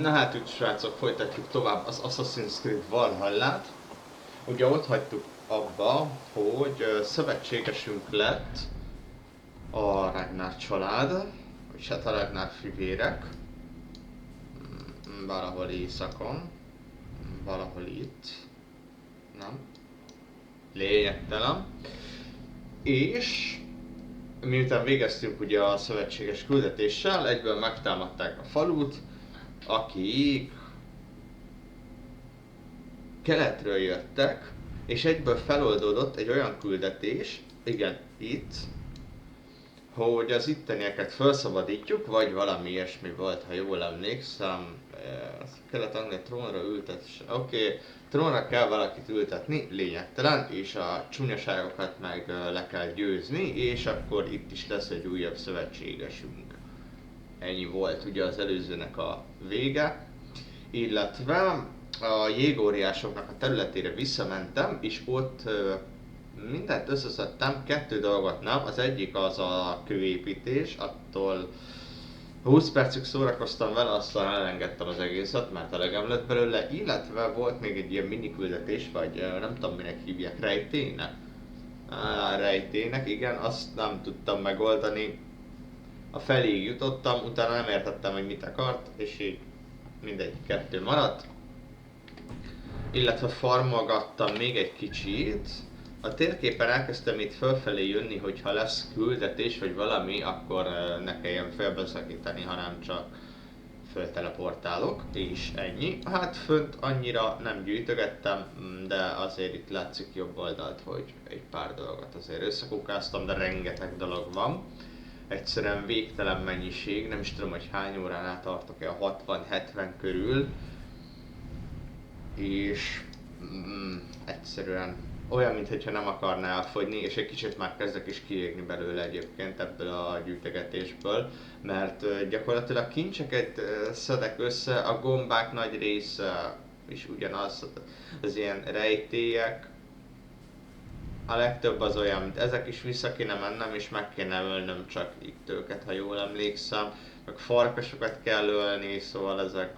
Na hát úgy srácok, folytatjuk tovább az Assassin's Creed Valhallát. Ugye ott hagytuk abba, hogy szövetségesünk lett a Ragnar család, és hát a Ragnar fivérek. Valahol éjszakon, valahol itt, nem, lényegtelen. És miután végeztünk ugye a szövetséges küldetéssel, egyből megtámadták a falut, akik keletről jöttek, és egyből feloldódott egy olyan küldetés, igen, itt, hogy az ittenieket felszabadítjuk, vagy valami ilyesmi volt, ha jól emlékszem. Kelet-Anglia trónra ültet, oké, trónra kell valakit ültetni, lényegtelen, és a csúnyaságokat meg le kell győzni, és akkor itt is lesz egy újabb szövetségesünk. Ennyi volt ugye az előzőnek a vége, illetve a jégóriásoknak a területére visszamentem, és ott mindent összeszedtem, 2 dolgot nem, az egyik az a kőépítés, attól 20 percig szórakoztam vele, aztán elengedtem az egészet, mert elegem lett belőle, illetve volt még egy ilyen mini küldetés, vagy nem tudom minek hívják, rejtének? Rejtének, igen, azt nem tudtam megoldani. A feléig jutottam, utána nem értettem, hogy mit akart, és így mindegy, 2 maradt. Illetve farmolgattam még egy kicsit. A térképen elkezdtem itt fölfelé jönni, hogyha lesz küldetés vagy valami, akkor ne kelljen félbeszakítani, hanem csak fölteleportálok, és ennyi. Hát fönt annyira nem gyűjtögettem, de azért itt látszik jobb oldalt, hogy egy pár dolgot azért összekukáztam, de rengeteg dolog van. Egyszerűen végtelen mennyiség, nem is tudom, hogy hány óránál tartok-e, a 60-70 körül. És egyszerűen olyan, mintha nem akarná elfogyni, és egy kicsit már kezdek is kiégni belőle egyébként ebből a gyűjtegetésből, mert gyakorlatilag kincseket szedek össze, a gombák nagy része is ugyanaz, az ilyen rejtélyek, a legtöbb az olyan, mint ezek is, vissza kéne mennem és meg kéne ölnöm csak itt őket, ha jól emlékszem, meg farkasokat kell ölni, szóval ezek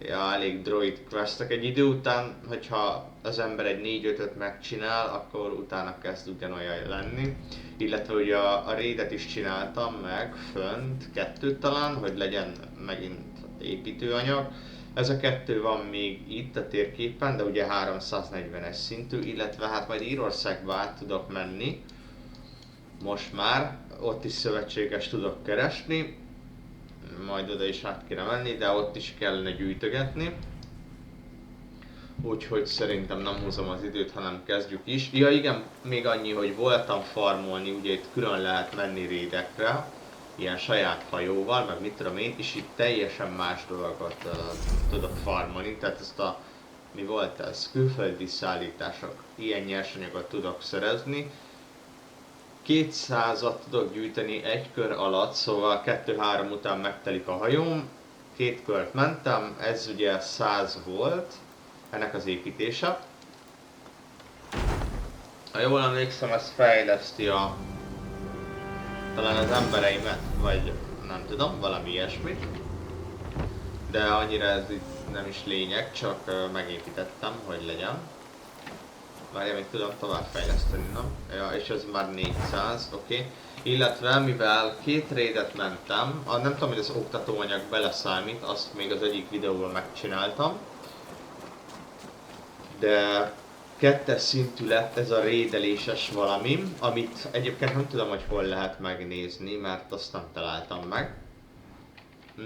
elég droid questek. Egy idő után, hogyha az ember egy 4-5-öt megcsinál, akkor utána kezd ugyanolyan lenni. Illetve ugye a raidet is csináltam meg fönt, 2 talán, hogy legyen megint építőanyag. Ez a 2 van még itt a térképen, de ugye 340-es szintű, illetve hát majd Írországba át tudok menni. Most már, ott is szövetséges tudok keresni. Majd oda is át kéne menni, de ott is kellene gyűjtögetni. Úgyhogy szerintem nem húzom az időt, hanem kezdjük is. Ja igen, még annyi, hogy voltam farmolni, ugye itt külön lehet menni raidekre, ilyen saját hajóval, meg mit tudom én, és itt teljesen más dolgokat tudok farmolni, tehát ezt a, mi volt ez, külföldi szállítások, ilyen nyersanyagot tudok szerezni. 200-at tudok gyűjteni egy kör alatt, szóval 2-3 után megtelik a hajóm. 2 kört mentem, ez ugye 100 volt, ennek az építése. Ha jól emlékszem, ez fejleszti talán az embereimet, vagy nem tudom, valami ilyesmit. De annyira ez itt nem is lényeg, csak megépítettem, hogy legyen. Várjál, még tudom tovább fejleszteni, nem? Ja, és ez már 400, oké. Illetve mivel 2 raidet mentem, nem tudom, hogy az oktatóanyag beleszámít, azt még az egyik videóban megcsináltam. De 2-es szintű lett ez a raideléses valami, amit egyébként nem tudom, hogy hol lehet megnézni, mert azt nem találtam meg.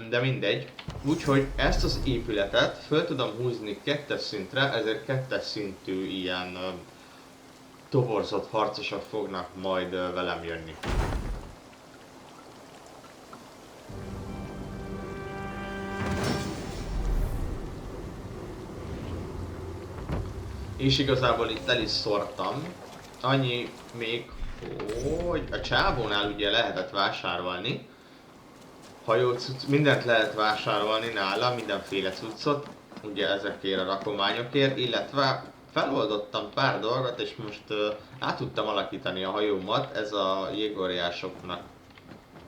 De mindegy. Úgyhogy ezt az épületet föl tudom húzni 2-es szintre, ezért 2-es szintű ilyen toborzott harcosok fognak majd velem jönni. És igazából itt el is szórtam. Annyi még, hogy a csávónál ugye lehetett vásárolni. Hajócuc, mindent lehet vásárolni nála, mindenféle cuccot, ugye ezekért a rakományokért, illetve feloldottam pár dolgot, és most át tudtam alakítani a hajómat, ez a jégóriásoknak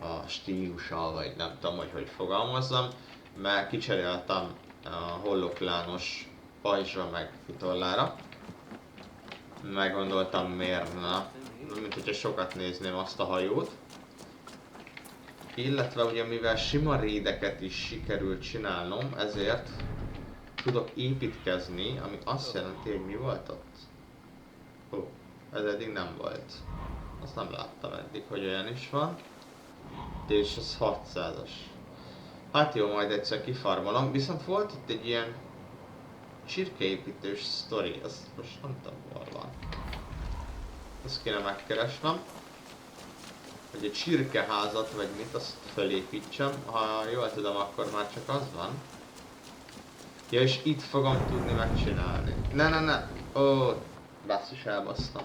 a stílusa, vagy nem tudom, hogy fogalmazzam. mert kicseréltem a hollóklános pajzsra meg vitorlára. Meggondoltam miért ne, mint hogyha sokat nézném azt a hajót. Illetve ugye mivel sima rédeket is sikerült csinálnom, ezért tudok építkezni, ami azt jelenti, hogy mi volt ott? Ó, ez eddig nem volt. Azt nem láttam eddig, hogy olyan is van. És ez 600-as. Hát jó, majd egyszer kifarmolom, viszont volt itt egy ilyen csirkeépítős sztori, azt most nem tudom hol van. Azt kéne megkeresnem, hogy egy csirkeházat vagy mit, azt felépítsem, ha jól tudom, akkor már csak az van. Ja, és itt fogom tudni megcsinálni. Ne! Ó, basszus, elbasztam.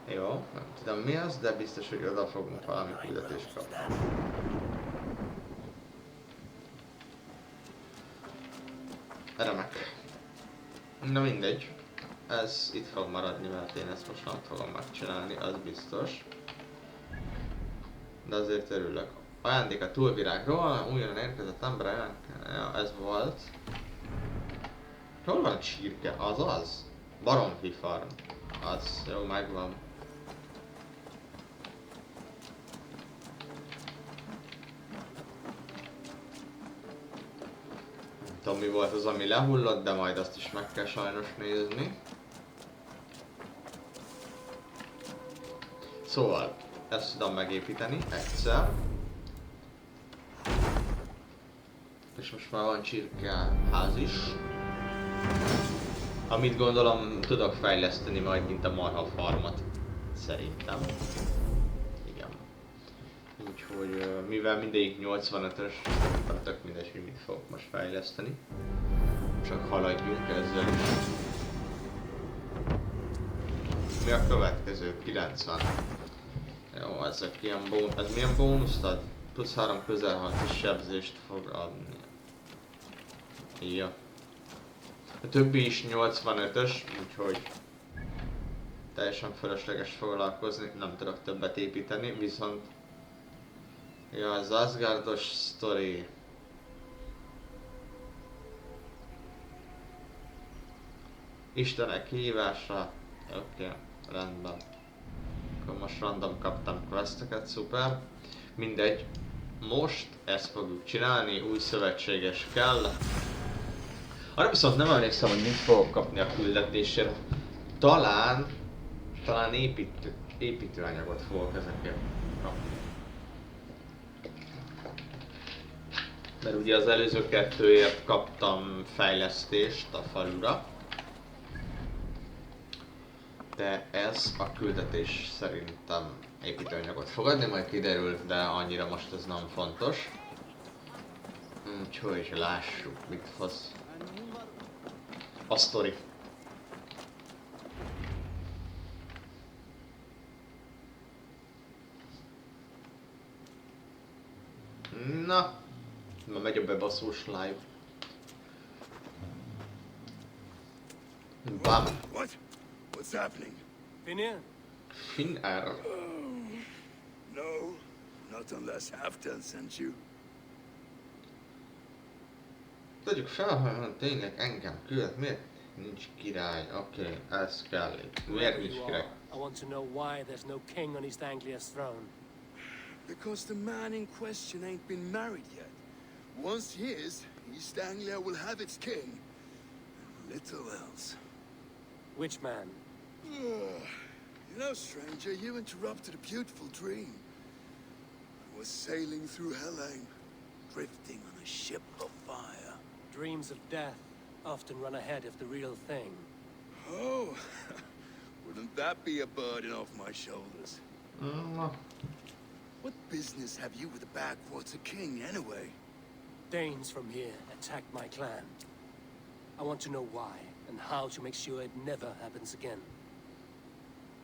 Jó, nem tudom mi az, de biztos, hogy oda fogunk valami küldetést kapni. Remek. Na mindegy. Ez itt fog maradni, mert én ezt most nem fogom megcsinálni, az biztos. De azért örülök. Ajándék a túlvirágról, újonnan érkezett ember, ja, ez volt. Hol van a csirke? Az? Baromfi farm. Az, jó, megvan. Nem tudom, mi volt az, ami lehullott, de majd azt is meg kell sajnos nézni. Szóval, ezt tudom megépíteni egyszer. És most már van csirkeház is. Amit gondolom tudok fejleszteni majd, mint a marha farmat. Szerintem. Igen. Úgyhogy mivel mindegyik 85-ös, nem tök mindegy, hogy mit fogok most fejleszteni. Csak haladjunk ezzel is. Mi a következő? 90. Jó, ezek ilyen ez milyen bónuszt ad? Plusz 3 közelharci sebzést fog adni. Ja. A többi is 85-ös, úgyhogy teljesen fölösleges foglalkozni, nem tudok többet építeni, viszont ja, az Asgardos sztori. Istenek hívása, oké, rendben. Akkor most random kaptam questeket, szuper. Mindegy, most ezt fogjuk csinálni, új szövetséges kell. Arra viszont nem emlékszem, hogy mit fogok kapni a küldetésért. Talán építőanyagot fogok ezekért kapni. Mert ugye az előző kettőért kaptam fejlesztést a falura. De ez a küldetés szerintem építőanyagot fog adni, majd kiderül, de annyira most ez nem fontos. Úgyhogy lássuk, mit hoz a sztori. Na, ma megy a bebaszós live. Bam. What? What's happening? Finir? Finir? No, not unless Halfdan sent you. Tegyük fel, hogy tényleg engem küld, miért nincs király? Oké, ez kell itt. Miért nincs király? I want to know why there's no king on East Anglia's throne. Because the man in question ain't been married yet. Once he is, East Anglia will have its king. Little else. Which man? You know, stranger, you interrupted a beautiful dream. I was sailing through Helheim, drifting on a ship of fire. Dreams of death often run ahead of the real thing. Oh, wouldn't that be a burden off my shoulders? What business have you with the backwater king, anyway? Danes from here attacked my clan. I want to know why, and how to make sure it never happens again.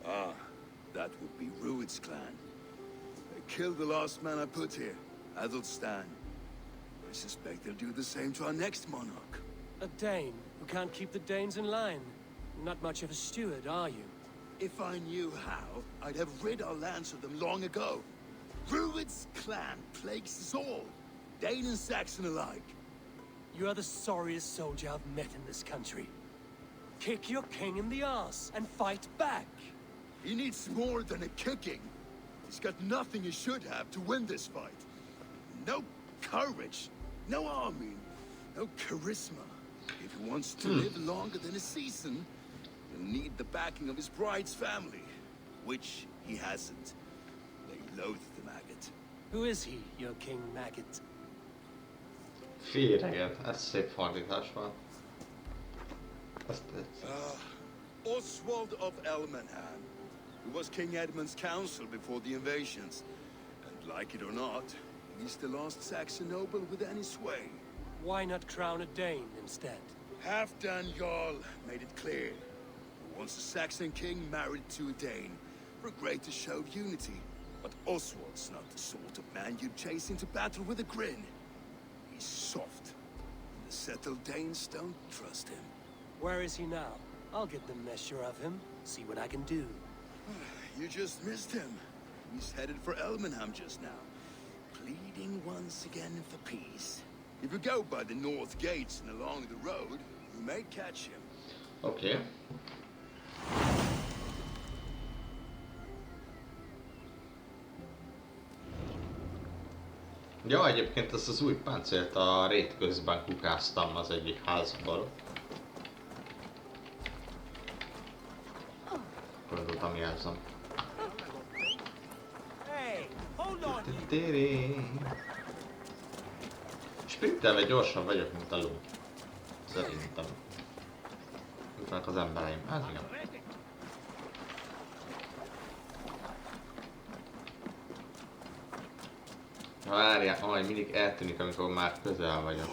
Ah, that would be Rued's clan. They killed the last man I put here, Adelstan. I suspect they'll do the same to our next monarch. A Dane who can't keep the Danes in line. Not much of a steward, are you? If I knew how, I'd have rid our lands of them long ago. Rued's clan plagues us all, Dane and Saxon alike. You are the sorriest soldier I've met in this country. Kick your king in the arse and fight back. He needs more than a kicking. He's got nothing he should have to win this fight. No courage, no army, no charisma. If he wants to live longer than a season, he'll need the backing of his bride's family, which he hasn't. They loathe the maggot. Who is he, your king maggot? Félreért, ez szép fordítás van. Azt tetszett. Oswald of Elmenham, who was King Edmund's counsel before the invasions. And like it or not, he's the last Saxon noble with any sway. Why not crown a Dane instead? Halfdan Jarl made it clear. He wants a Saxon king married to a Dane for a greater show of unity. But Oswald's not the sort of man you'd chase into battle with a grin. He's soft. The settled Danes don't trust him. Where is he now? I'll get the measure of him, see what I can do. You just missed him. He's headed for Elmenham just now, pleading once again for peace. If you go by the north gates and along the road, you may catch him. Oké. Ja, egyébként ezt az új páncélt a rét közben kukáztam az egyik házból. Gondoltam, jelzem. Sprintelve gyorsan vagyok, mint a ló. Szerintem. Itt vannak az embereim. Hát igen. Várjál, majd mindig eltűnik, amikor már közel vagyok.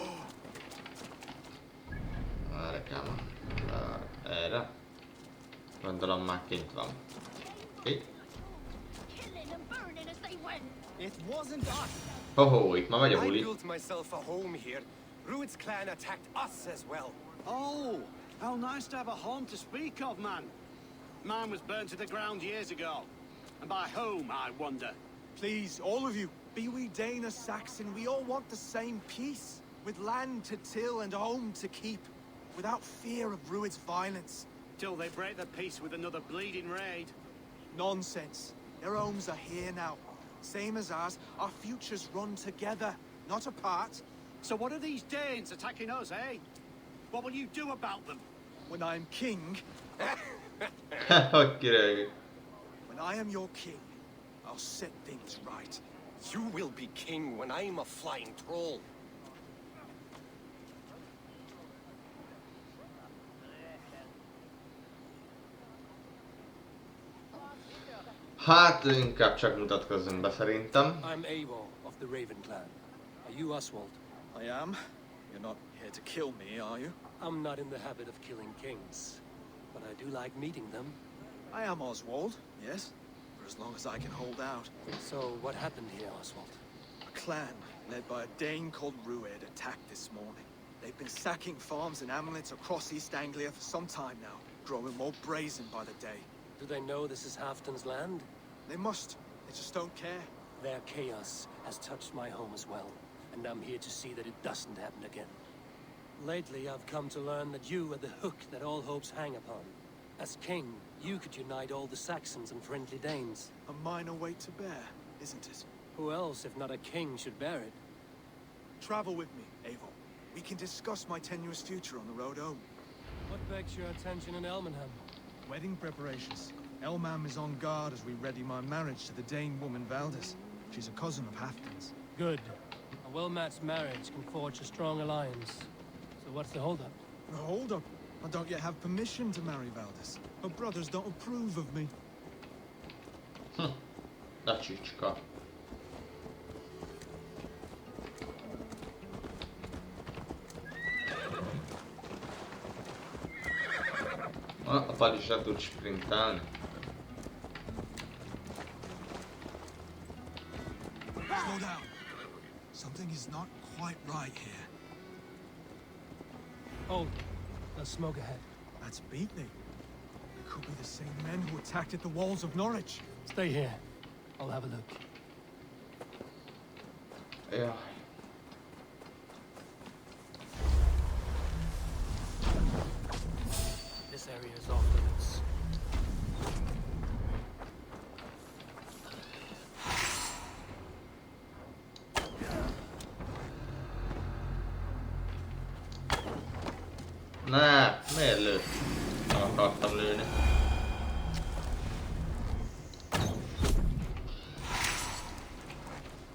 Erre kell ma. Erre. Gondolom már kint van. Itt. Hoho, itt ma vagy a buli. I built myself a home here. Rued's clan attacked us as well. Oh, how nice to have a home to speak of, man. Mine was burnt to the ground years ago. And by whom, I wonder? Please, all of you, be we Dane or Saxon, we all want the same peace. With land to till and home to keep. Without fear of Rued's violence. Till they break the peace with another bleeding raid. Nonsense. Their homes are here now. Same as ours, our futures run together, not apart. So what are these Danes attacking us, eh? What will you do about them? When I am king, Hogy kirög. when I am your king, I'll set things right. You will be king when I am a flying troll. Hát inkább csak mutatkozzunk be szerintem. I'm Eivor of the Raven clan. Are you Oswald? I am. You're not here to kill me, are you? I'm not in the habit of killing kings, but I do like meeting them. I am Oswald, yes. For as long as I can hold out. So what happened here, Oswald? A clan led by a Dane called Rued attacked this morning. They've been sacking farms and hamlets across East Anglia for some time now, growing more brazen by the day. Do they know this is Halfdan's land? They must. They just don't care. Their chaos has touched my home as well, and I'm here to see that it doesn't happen again. Lately, I've come to learn that you are the hook that all hopes hang upon. As king, you could unite all the Saxons and friendly Danes. A minor weight to bear, isn't it? Who else, if not a king, should bear it? Travel with me, Eivor. We can discuss my tenuous future on the road home. What begs your attention in Elmenham? Wedding preparations. Elmam is on guard as we ready my marriage to the Dane woman Valdis. She's a cousin of Halfdan's. Good. A well-matched marriage can forge a strong alliance. So what's the holdup? Hold up. I don't yet have permission to marry Valdis. Her brothers don't approve of me. Na csicska. A pad is le tud sprintelni. Slow down. Something is not quite right here. Hold. There's smoke ahead. That's beatnik. It could be the same men who attacked at the walls of Norwich. Stay here. I'll have a look. Jaj. This area is off limits. Ne, miért lőtt? Nem akartam lőni.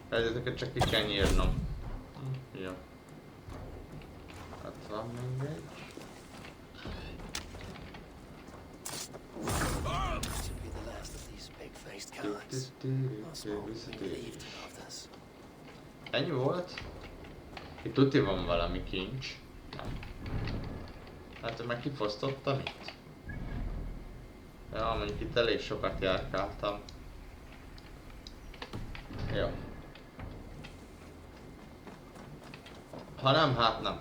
Ezeket csak ki kell nyírnom. Jó. Hát van még egy. This should be the last of these big-faced cowards. Oswald will be relieved of this. Ennyi volt? Itt tuti van valami kincs. Nem. Hát meg kifosztottam itt. Ja, mondjuk itt elég sokat járkáltam. Jó. Ha nem, hát nem.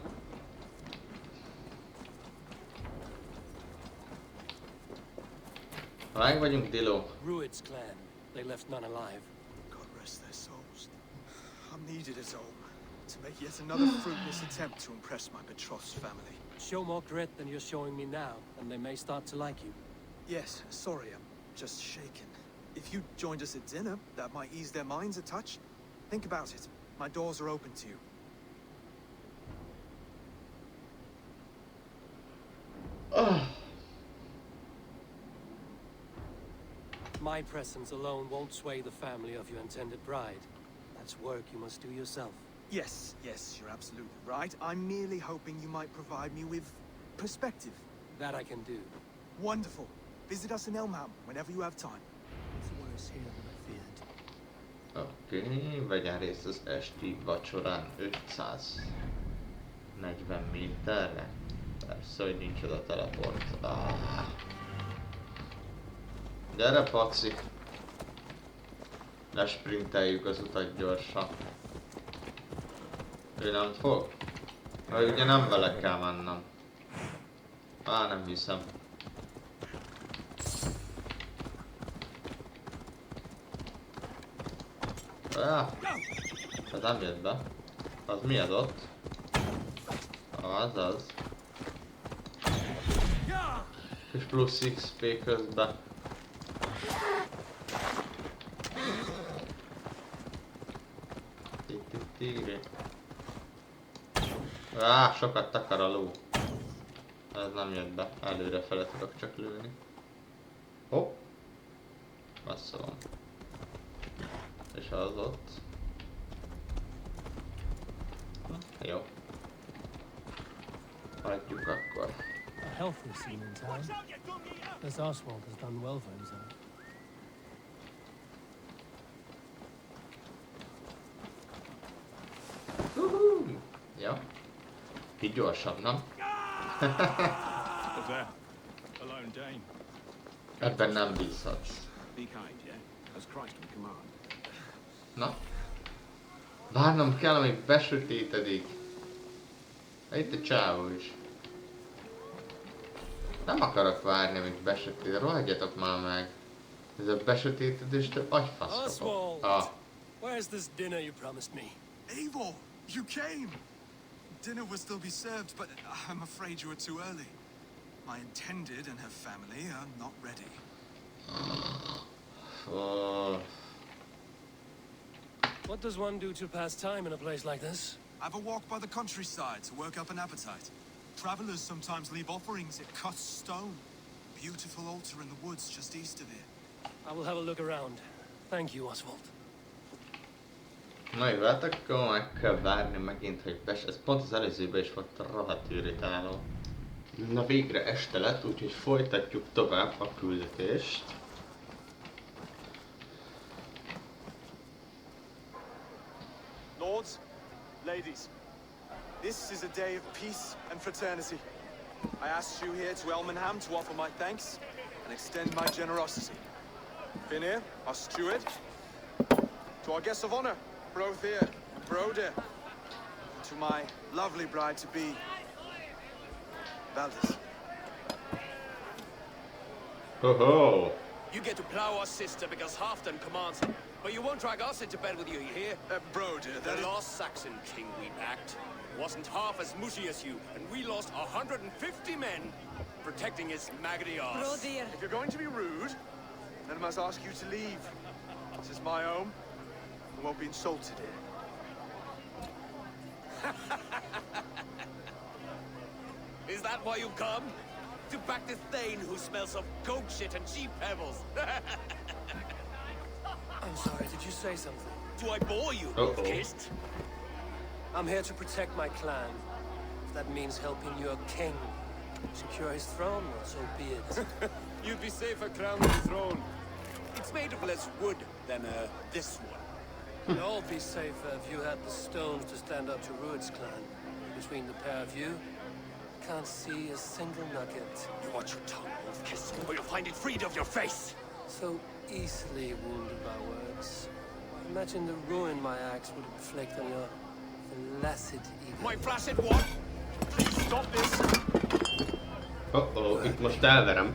Meg vagyunk, Dilo. Rued's clan. They left none alive. God rest their souls. I'm needed at home to make yet another fruitless attempt to impress my betrothed's family. Show more grit than you're showing me now, and they may start to like you. Yes, sorry, I'm just shaken. If you joined us at dinner, that might ease their minds a touch. Think about it. My doors are open to you. My presence alone won't sway the family of your intended bride. That's work you must do yourself. Yes, you're absolutely right. I'm merely hoping you might provide me with perspective. That I can do. Wonderful. Visit us in Elmham whenever you have time. It's worse here than I feared. Oké, vegyen részt az esti vacsorán 540 méterre. Persze, hogy nincs oda teleport. Gyere, paci! Lesprinteljük az utat gyorsan. Ő nem fog? Vagy ugye nem vele kell mennem. Nem hiszem. Ez nem jött be. Az mi az ott? Az. És plusz XP közben. Tigri. Sokat takar a ló. Ez nem jött be. Előre fele tudok csak lőni. Hopp. Messze van. És az ott. Jó. Hagyjuk akkor. A healthy scene in town. This Oswald has done well for himself. Ja. Így gyorsabb, nem? Ebben nem bízhatsz. Na? Várnom kell, amíg besötétedik. Itt a csávó is. Nem akarok várni, amíg besötétedik. Rohadjatok már meg. Ez a besötétedést agyfasz kapok. Where's this dinner you promised me? Eivor, you came! Dinner will still be served, but I'm afraid you were too early. My intended and her family are not ready. What does one do to pass time in a place like this? Have a walk by the countryside to work up an appetite. Travelers sometimes leave offerings at cut stone. Beautiful altar in the woods just east of here. I will have a look around. Thank you, Oswald. Na jó, hát akkor meg kell várni megint, hogy ez pont az előzőben is volt rohadt irritáló. Na végre este lett, úgyhogy folytatjuk tovább a küldetést. Lords, ladies, this is a day of peace and fraternity. I asked you here to Elmenham to offer my thanks and extend my generosity. Finir, our steward, to our guests of honor, Brothir and Broder, and to my lovely bride-to-be, Valdis. Oh-ho! You get to plow our sister because Halfdan commands it. But you won't drag us into bed with you, you hear? Bro, dear, The lost Saxon king we backed wasn't half as mushy as you, and we lost 150 men protecting his maggoty arse. If you're going to be rude, then I must ask you to leave. This is my home. I won't be insulted here. Is that why you come? To back this Thane who smells of goat shit and cheap pebbles? I'm sorry, did you say something? Do I bore you, Uh-oh. kissed? I'm here to protect my clan. If that means helping your king secure his throne, well, so be it. You'd be safer crowned the throne. It's made of less wood than this one. We'd all be safer if you had the stones to stand up to Rued's clan. Between the pair of you, can't see a single nugget. You watch your tongue, Wolf-Kiss, or you'll find it freed of your face. So easily wounded by words. Imagine the ruin my axe would inflict on your flaccid ego. My flaccid what? Please stop this. Oh-oh, itt most elverem.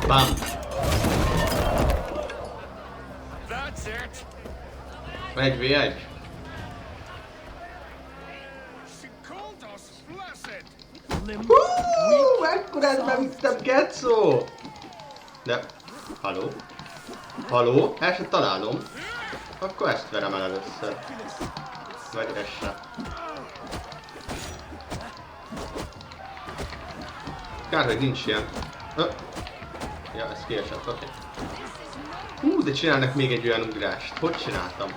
Bam! That's it. 1v1. She called us flaccid. Ekkorát bevittem, Getszó! De... Haló? Haló? El se találom. Akkor ezt verem el először. Vagy ez se. Kár, hogy nincs ilyen. Ja, ez kiesett, oké. De csinálnak még egy olyan ugrást. Hogy csináltam?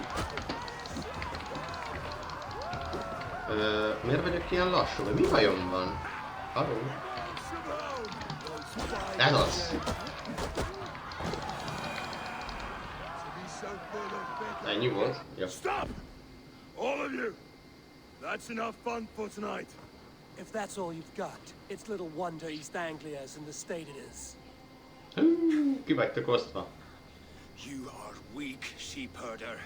Miért vagyok ilyen lassú? Mi bajom van? Haló? Ez az. Ennyi volt? Jó. Stop! All of you! That's enough fun for tonight. If that's all you've got, it's little wonder East Anglia's in the state it is. Ki vagytok osztva. You are weak, sheep herder.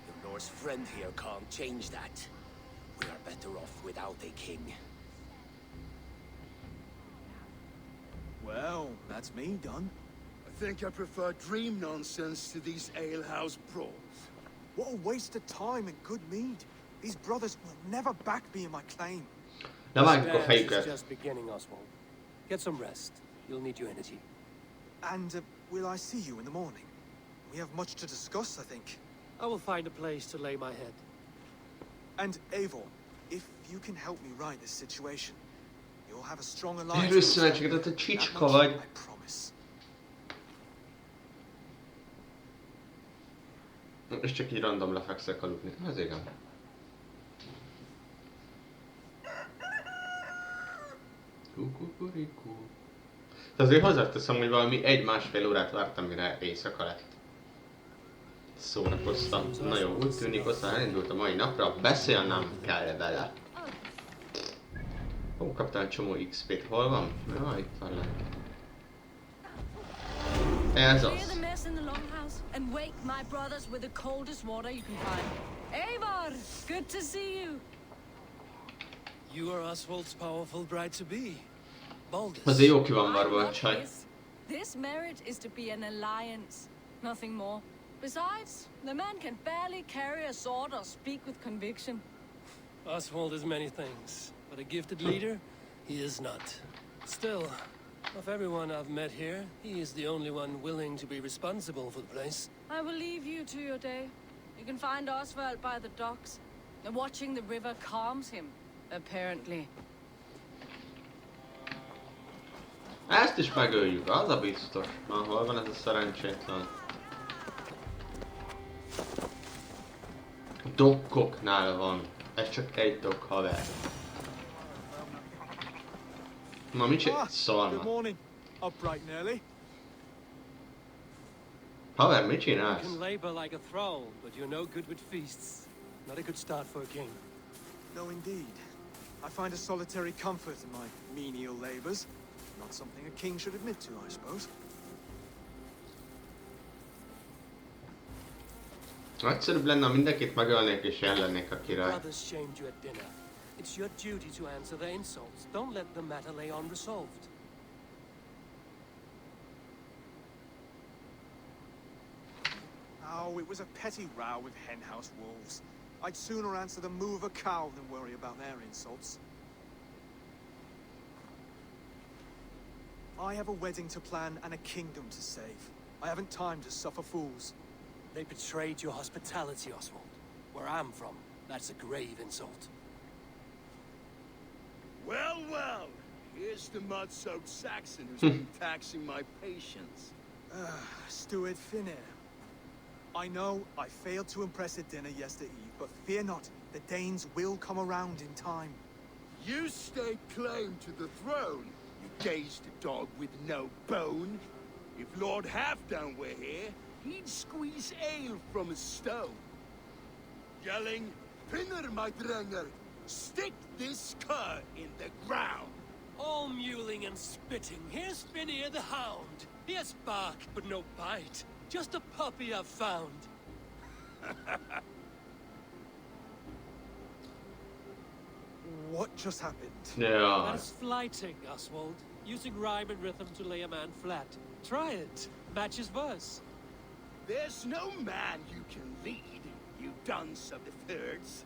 The Norse friend here can't change that. We are better off without a king. Well, that's me done. I think I prefer dream nonsense to these alehouse brawls. What a waste of time and good mead. These brothers will never back me in my claim. Na vágjuk a Dance is fejüket. just beginning, Oswald. Get some rest. You'll need your energy. And will I see you in the morning? We have much to discuss, I think. I will find a place to lay my head. And Eivor, if you can help me right this situation, you'll have a strong alliance. Először csak a csicska vagy. I promise. És csak így random lefekszek aludni. Ez igen. Kukukurikú. De azért hozzáteszem, hogy valami 1-1,5 órát vártam, mire éjszaka lett. Szórakoztam. Na jó, úgy tűnik, aztán elindult a mai napra, beszélnem kell vele. Ó, kaptam egy csomó XP-t, hol van? Na, itt van le. Ez Clear az. the mess in the longhouse and wake my brothers with the coldest water you can find. Eivor, good to see you. You are Oswald's powerful bride-to-be. Baldus. Azért jó ki van I varva a love csaj. This marriage is to be an alliance, nothing more. Besides, the man can barely carry a sword or speak with conviction. Oswald is many things, but a gifted leader, he is not. Still, of everyone I've met here, he is the only one willing to be responsible for the place. I will leave you to your day. You can find Oswald by the docks. Watching the river calms him, apparently. Ezt is megöljük, az a biztos. Na, hol van ez a szerencsétlen? Dokkoknál van. Ez csak egy dok, haver. Na, mit csinál? Good Szalma. morning. Up bright and early. Haver, mit You csinálsz? can labor like a thrall, but you're no good with feasts. Not a good start for a king. No, indeed. I find a solitary comfort in my menial labors. Not something a king should admit to, I suppose. Egyszerűbb lenne, ha mindenkit megölnék és én lennék a király. Brothers shamed you at dinner. It's your duty to answer their insults. Don't let the matter lay unresolved. Oh, it was a petty row with henhouse wolves. I'd sooner answer the moo of a cow than worry about their insults. I have a wedding to plan and a kingdom to save. I haven't time to suffer fools. They betrayed your hospitality, Oswald. Where I'm from, that's a grave insult. Well, well. Here's the mud-soaked Saxon who's been taxing my patience. Steward Finnair. I know I failed to impress at dinner yesterday, but fear not, the Danes will come around in time. You stake claim to the throne, you dazed dog with no bone. If Lord Halfdown were here, he'd squeeze ale from a stone. Yelling, Pinner, my drenger, stick this cur in the ground. All mewling and spitting, here's Finnear the Hound. He has bark, but no bite. Just a puppy I've found. What just happened? Ja. That's flighting, Oswald. Using rhyme and rhythm to lay a man flat. Try it. Matches verse. There's no man you can lead, you dunce of the thirds.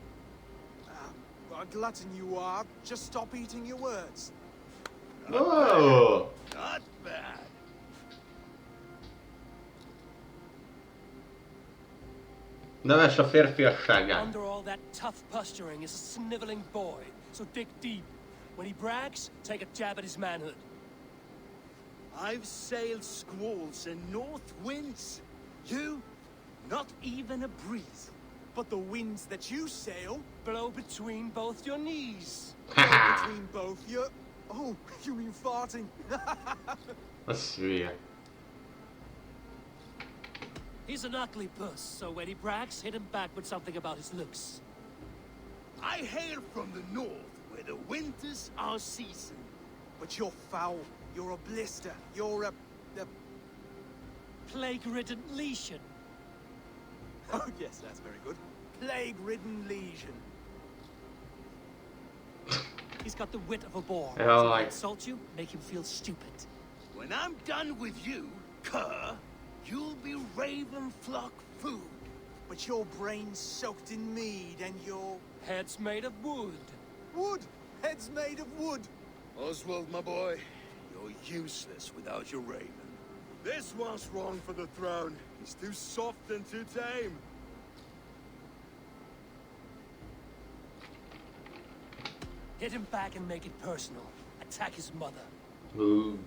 A glutton you are. Just stop eating your words. Wow. Not bad. Neves a férfiasságán. Under all that tough posturing is a sniveling boy, so dig deep. When he brags, take a jab at his manhood. I've sailed squalls and north winds. You, not even a breeze. But the winds that you sail Blow between both your knees. blow between both your... Oh, you mean farting? Az hülye. He's an ugly puss, so when he brags, hit him back with something about his looks. I hail from the north, where the winters are season. But you're foul. You're a blister. You're a... Plague-ridden lesion. Oh, yes, that's very good. Plague-ridden lesion. He's got the wit of a boar. Yeah, So if I like- insult you, make him feel stupid. When I'm done with you, cur, you'll be raven flock food. But your brain's soaked in mead and your... Head's made of wood. Wood! Head's made of wood! Oswald, my boy, you're useless without your raven. This one's wrong for the throne. He's too soft and too tame. Hit him back and make it personal. Attack his mother. Ooh.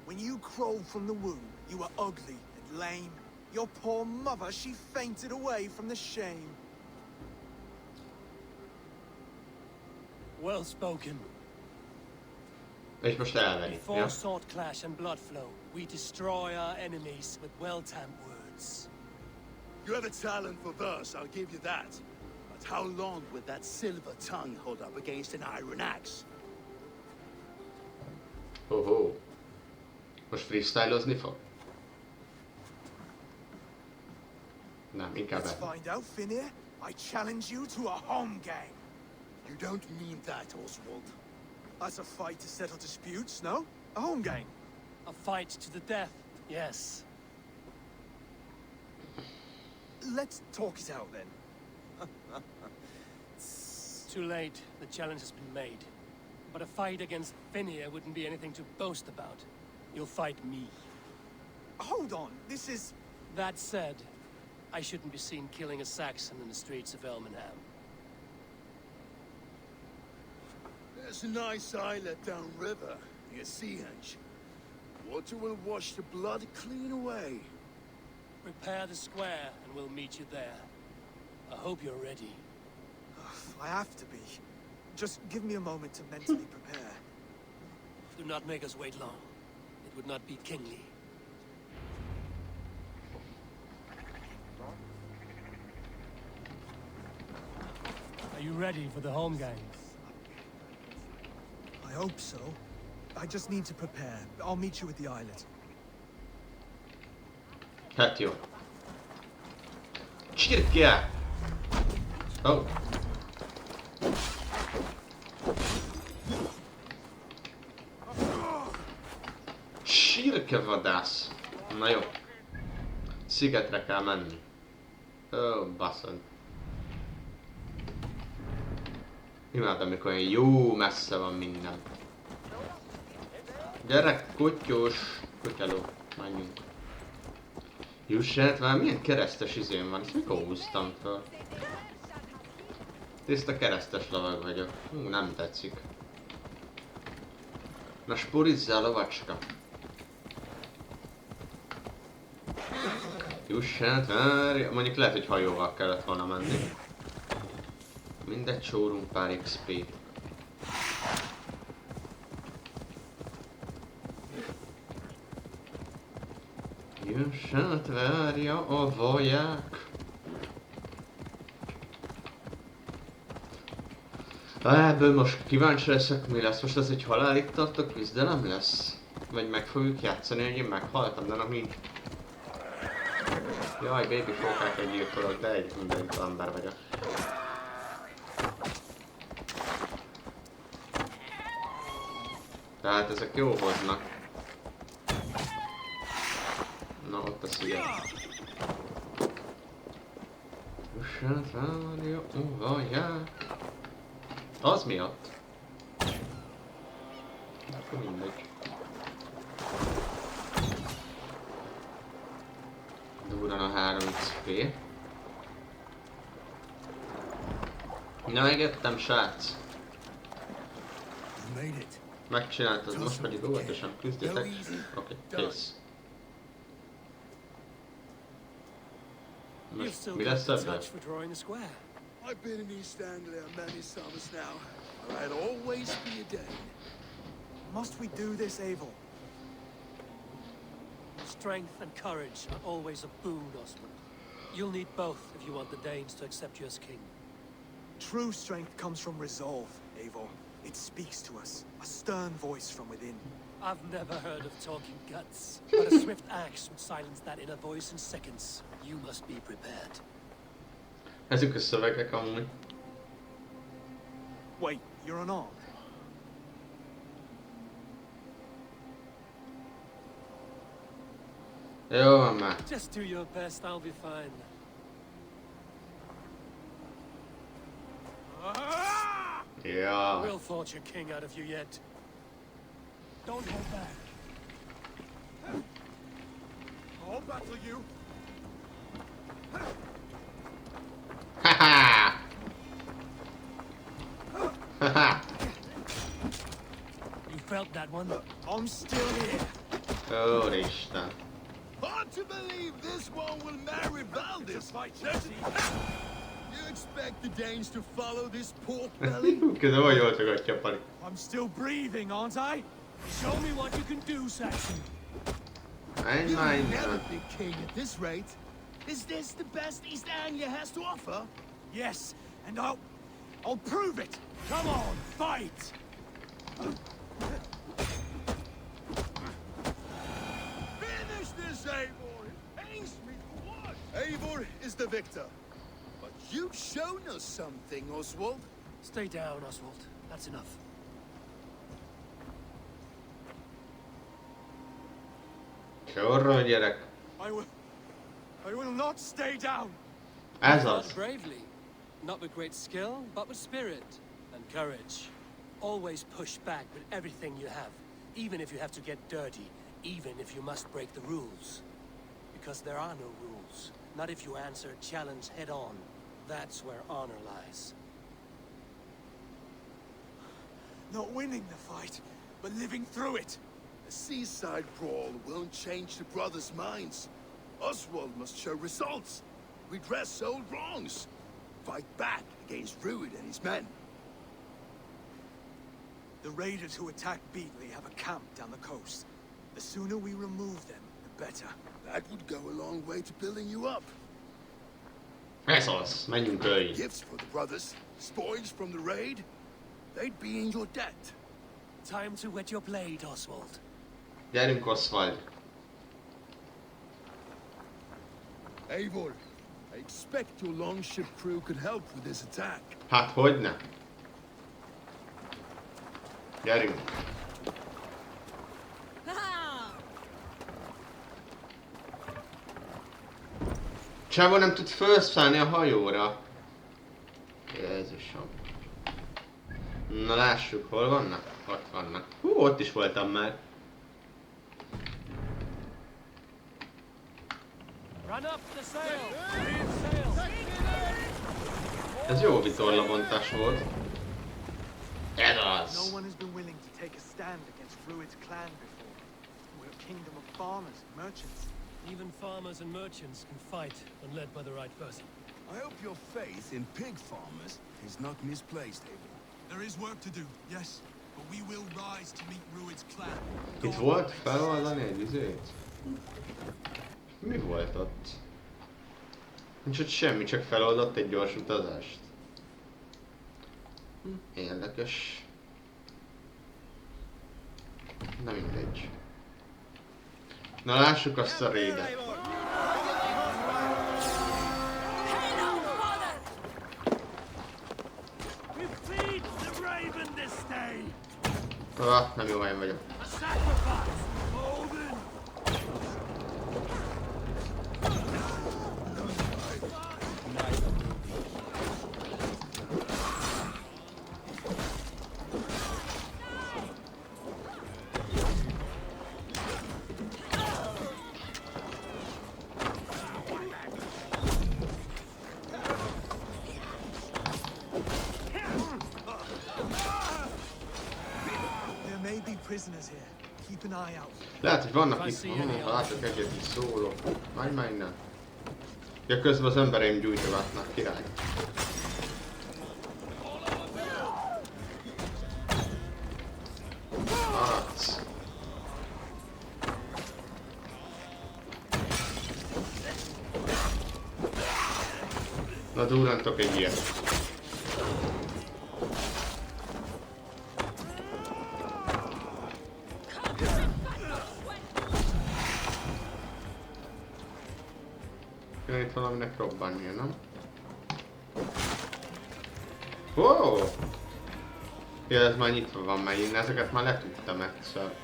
When you crawled from the womb, you were ugly and lame. Your poor mother, she fainted away from the shame. Well spoken. És most elmeri. Before Ja? sword clash and blood flow, we destroy our enemies with well-timed words. You have a talent for verse, I'll give you that. But how long will that silver tongue hold up against an iron axe? Hoho. Most freestylozni fog? Nem, inkább Let's el. find out, Finnear. I challenge you to a home game. You don't mean that, Oswald. That's a fight to settle disputes, no? A home game. A fight to the death, yes. Let's talk it out then. Too late. The challenge has been made. But a fight against Finnear wouldn't be anything to boast about. You'll fight me. Hold on, this is... That said, I shouldn't be seen killing a Saxon in the streets of Elmenham. There's a nice islet downriver, near Seahenge. Water will wash the blood clean away. Prepare the square, and we'll meet you there. I hope you're ready. I have to be. Just give me a moment to mentally prepare. Do not make us wait long. It would not be kingly. Are you ready for the home game? I hope so. I just need to prepare. I'll meet you at the islet. Hát jó. Csirke! Oh. Csirkevadász. Na jó. szigetre kell menni. Ó, baszod. Imádom, amikor olyan jó messze van minden. Gyere, kutyus! Kutyaló, menjünk. Jussát, már milyen keresztes izém van, ezt mikor húztam fel? Tiszta keresztes lovag vagyok. Nem tetszik. Na spurizzál, lovacska! Jussát, várja. Mondjuk lehet, hogy hajóval kellett volna menni. Mindegy, csórunk pár XP-t. Jussát, várja a vaják. Ebből most kíváncsi leszek, mi lesz. Most az egy halálig tartó küzdelem lesz? Vagy meg fogjuk játszani, hogy én meghaltam, de nincs. Jaj, baby fókákat gyilkolok, de egy mindenki ember vagyok. Tehát ezek jó hoznak. Na, ott a sziget. Jussát, várja, vaják. Az miatt? Akkor mindegy. Durran a 3 XP. Na, megettem, srác. Megcsináltad, most pedig óvatosan küzdjetek. Oké, kész. Most mi lesz ebből? I've been in East Anglia many summers now, and I'll always be a Dane. Must we do this, Eivor? Strength and courage are always a boon, Osmond. You'll need both if you want the Danes to accept you as king. True strength comes from resolve, Eivor. It speaks to us, a stern voice from within. I've never heard of talking guts, but a swift axe would silence that inner voice in seconds. You must be prepared. Ezek a szövegek amúgy. Wait, you're unarmed? Jó van már. Just do your best, I'll be fine. Ja. We'll forge a king out of you yet. Don't hold back. I'll battle you. Haha! Haha! You felt that one? I'm still here. Úristen. Hard to believe this one will marry Valdis. You expect the Danes to follow this pork belly? Közben vagy oltogatja a Pali. I'm still breathing, aren't I? Show me what you can do, Saxon. You'll never be king at this rate. Is this the best East Anglia has to offer? Yes, and I'll prove it. Come on, fight! Finish this, Eivor! It pains me to watch! Eivor is the victor. But you've shown us something, Oswald. Stay down, Oswald. That's enough. Sorra, gyerek. I will not stay down. Ez Fought az. bravely, not with great skill, but with spirit and courage. Always push back with everything you have, even if you have to get dirty, even if you must break the rules. Because there are no rules, not if you answer a challenge head on. That's where honor lies. Not winning the fight, but living through it. A seaside brawl won't change the brothers' minds. Oswald must show results. Redress old wrongs. Fight back against Rued and his men. The raiders who attacked Beatley have a camp down the coast. The sooner we remove them, the better. That would go a long way to building you up. Ez az. Menjünk ölni. Gifts for the brothers, spoils from the raid. They'd be in your debt. Time to wet your blade, Oswald. Gyerünk, Oswald. Eivor, I expect your longship crew could help with this attack. Hát hogyne? Gyerünk. Csávó nem tud felszállni a hajóra. Jézusom. Na lássuk, hol vannak? Ott vannak. Ott is voltam már. Run up the sail! Reef sail! Ez jó vitorlabontás volt. Ez az! No one has been willing to take a stand against Rued's clan before. We're a kingdom of farmers and merchants. Even farmers and merchants can fight when led by the right person. I hope your faith in pig farmers is not misplaced, Abel. There is work to do, yes, but we will rise to meet Rued's clan. Itt volt feloldani egy izét? Mi volt ott? Nincs ott semmi, csak feloldott egy gyors utazást. Érdekes. Na mindegy. Na lássuk azt a raidet. Nem jó helyen vagyok. Prisoners here. Keep an eye out. Lehet, hogy vannak itt, ha látok egyet is szólok. Már innen. Ja, közben az embereim gyújtogatnak, király. Maradsz. Na durrantok egy ilyet. Itt valaminek robbannia, nem? Wow! Ja, ez már nyitva van megint, ezeket már letudtam egyszer.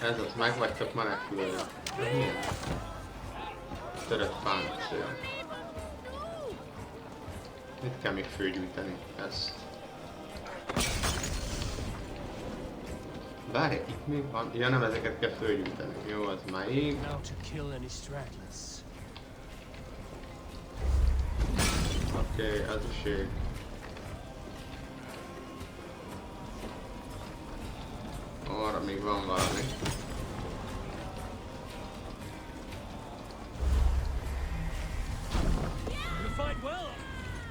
Ez az, meg vagytok menekülve. Milyen? Törött páncél. Mit kell még fölgyújtani? Ezt. Várj, itt még van? Ja nem, ezeket kell fölgyújtani. Jó, az már ég. Oké, ez is ég. Arra még van valami.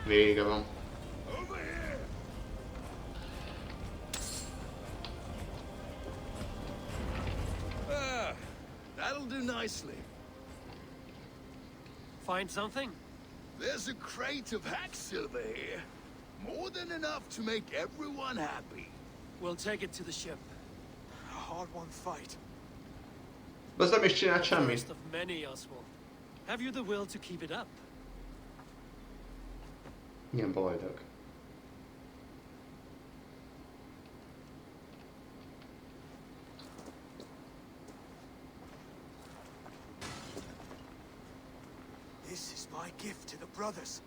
Vége van. That'll do nicely. Find something? There's a crate of hack silver here. More than enough to make everyone happy. We'll take it to the ship. A hard-won fight. Az nem is csinált semmit. First of many, Oswald. Have you the will to keep it up? Milyen boldog. This is my gift to the brothers.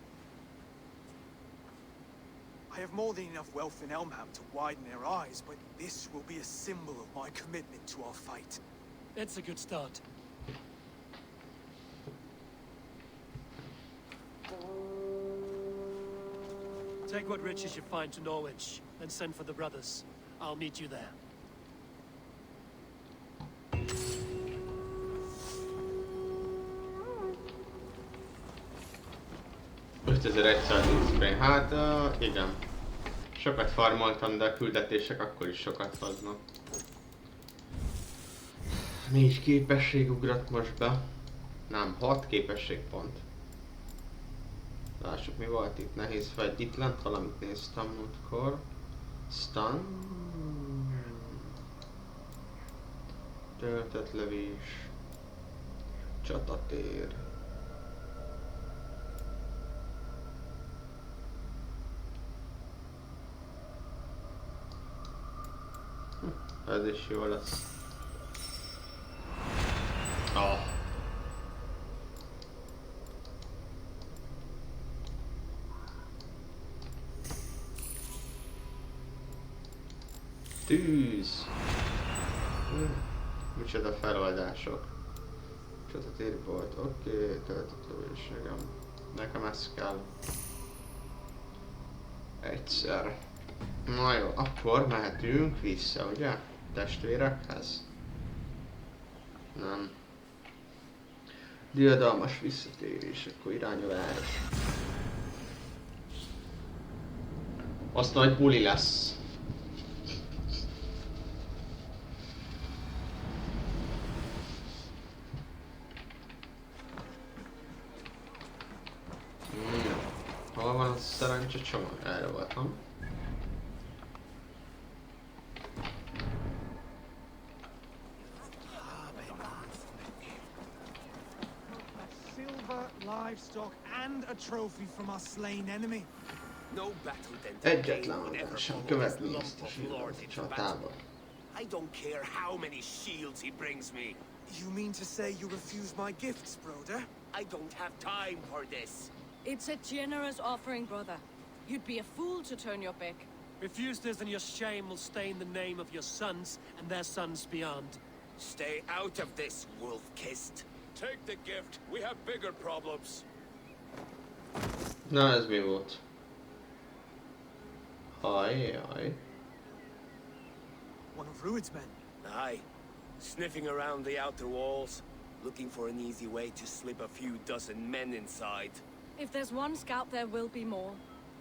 I have more than enough wealth in Elmham to widen their eyes, but this will be a symbol of my commitment to our fight. It's a good start. Take what riches you find to Norwich, then send for the brothers. I'll meet you there. 5110 XP. Hát igen. Sokat farmoltam, de a küldetések akkor is sokat hoznak. 4 képesség ugrott most be. Nem, 6 képességpont. Lássuk mi volt itt. Nehéz fegy. Itt lent valamit néztem múltkor. Stun. Töltött lövés. Csatatér. Ez is jó lesz. Tűz! Micsoda feloldások. Micsoda térbolt. Oké, töltött lövőségem. Nekem ez kell. Egyszer. Na jó, akkor mehetünk vissza, ugye? Testvérekhez. Nem. Diadalmas visszatérés, akkor irány a város. Azt nagy buli lesz. Hol van a szerencse csomag? Erre voltam. Silver, livestock, and a trophy from our slain enemy. No battle then Egyetlen oldal sem követni ezt a sírt a csatába. I don't care how many shields he brings me. You mean to say you refuse my gifts, brother? I don't have time for this. It's a generous offering, brother. You'd be a fool to turn your back. Refuse this and your shame will stain the name of your sons and their sons beyond. Stay out of this, wolf-kissed. Take the gift. We have bigger problems. Na ez mi volt? Ajjaj. One of Rued's men. Aye. Sniffing around the outer walls, looking for an easy way to slip a few dozen men inside. If there's one scout, there will be more.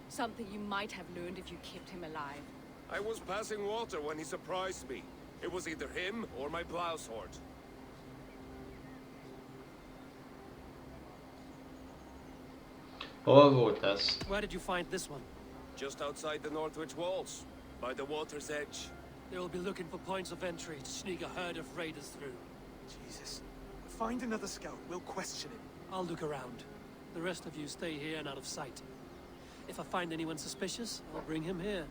Something you might have learned if you kept him alive. I was passing water when he surprised me. It was either him or my blouse horde. Hol volt ez? Where did you find this one? Just outside the Northwich walls, by the water's edge. They'll be looking for points of entry to sneak a herd of raiders through. Jesus. Find another scout. We'll question him. I'll look around. The rest of you stay here and out of sight. If I find anyone suspicious, I'll bring him here.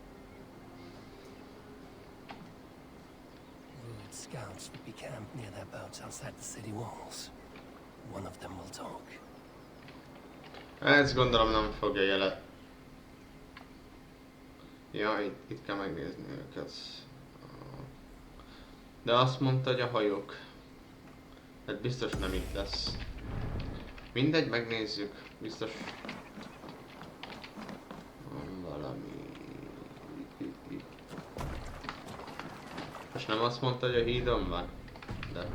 Rued scouts would be camped near their boats outside the city walls. One of them will talk. Ezt gondolom nem fogja jelet. Ja, itt kell megnézni őket. De azt mondta, hogy a hajók. Hát biztos nem itt lesz. Mindegy, megnézzük. Biztos... van valami... És nem azt mondta, hogy a hídon van? De...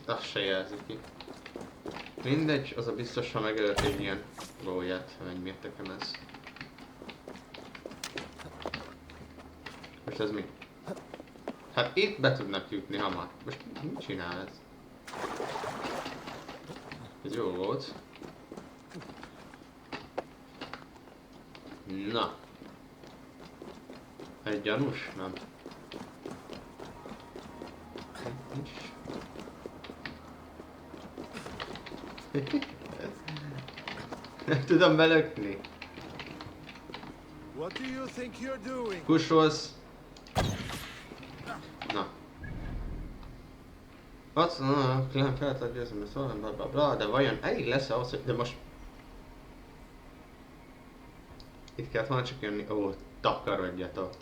azt se jelzi ki. Mindegy, az a biztos, ha megölt egy ilyen gólyát, hogy miért nekem ez. Most ez mi? Hát itt be tudnak jutni hamar. Most mit csinál ez? Ez jó volt. Na. Egy gyanús? Nem. Nincs. Nem tudom belökni. What do you think you're doing? Kussolsz. Na. Azt mondom, nem feltett győzöm, ez valami bla bla bla, de vajon elég lesz ahhoz, hogy... De most... Itt kellett volna csak jönni... Ó, takarodjatok.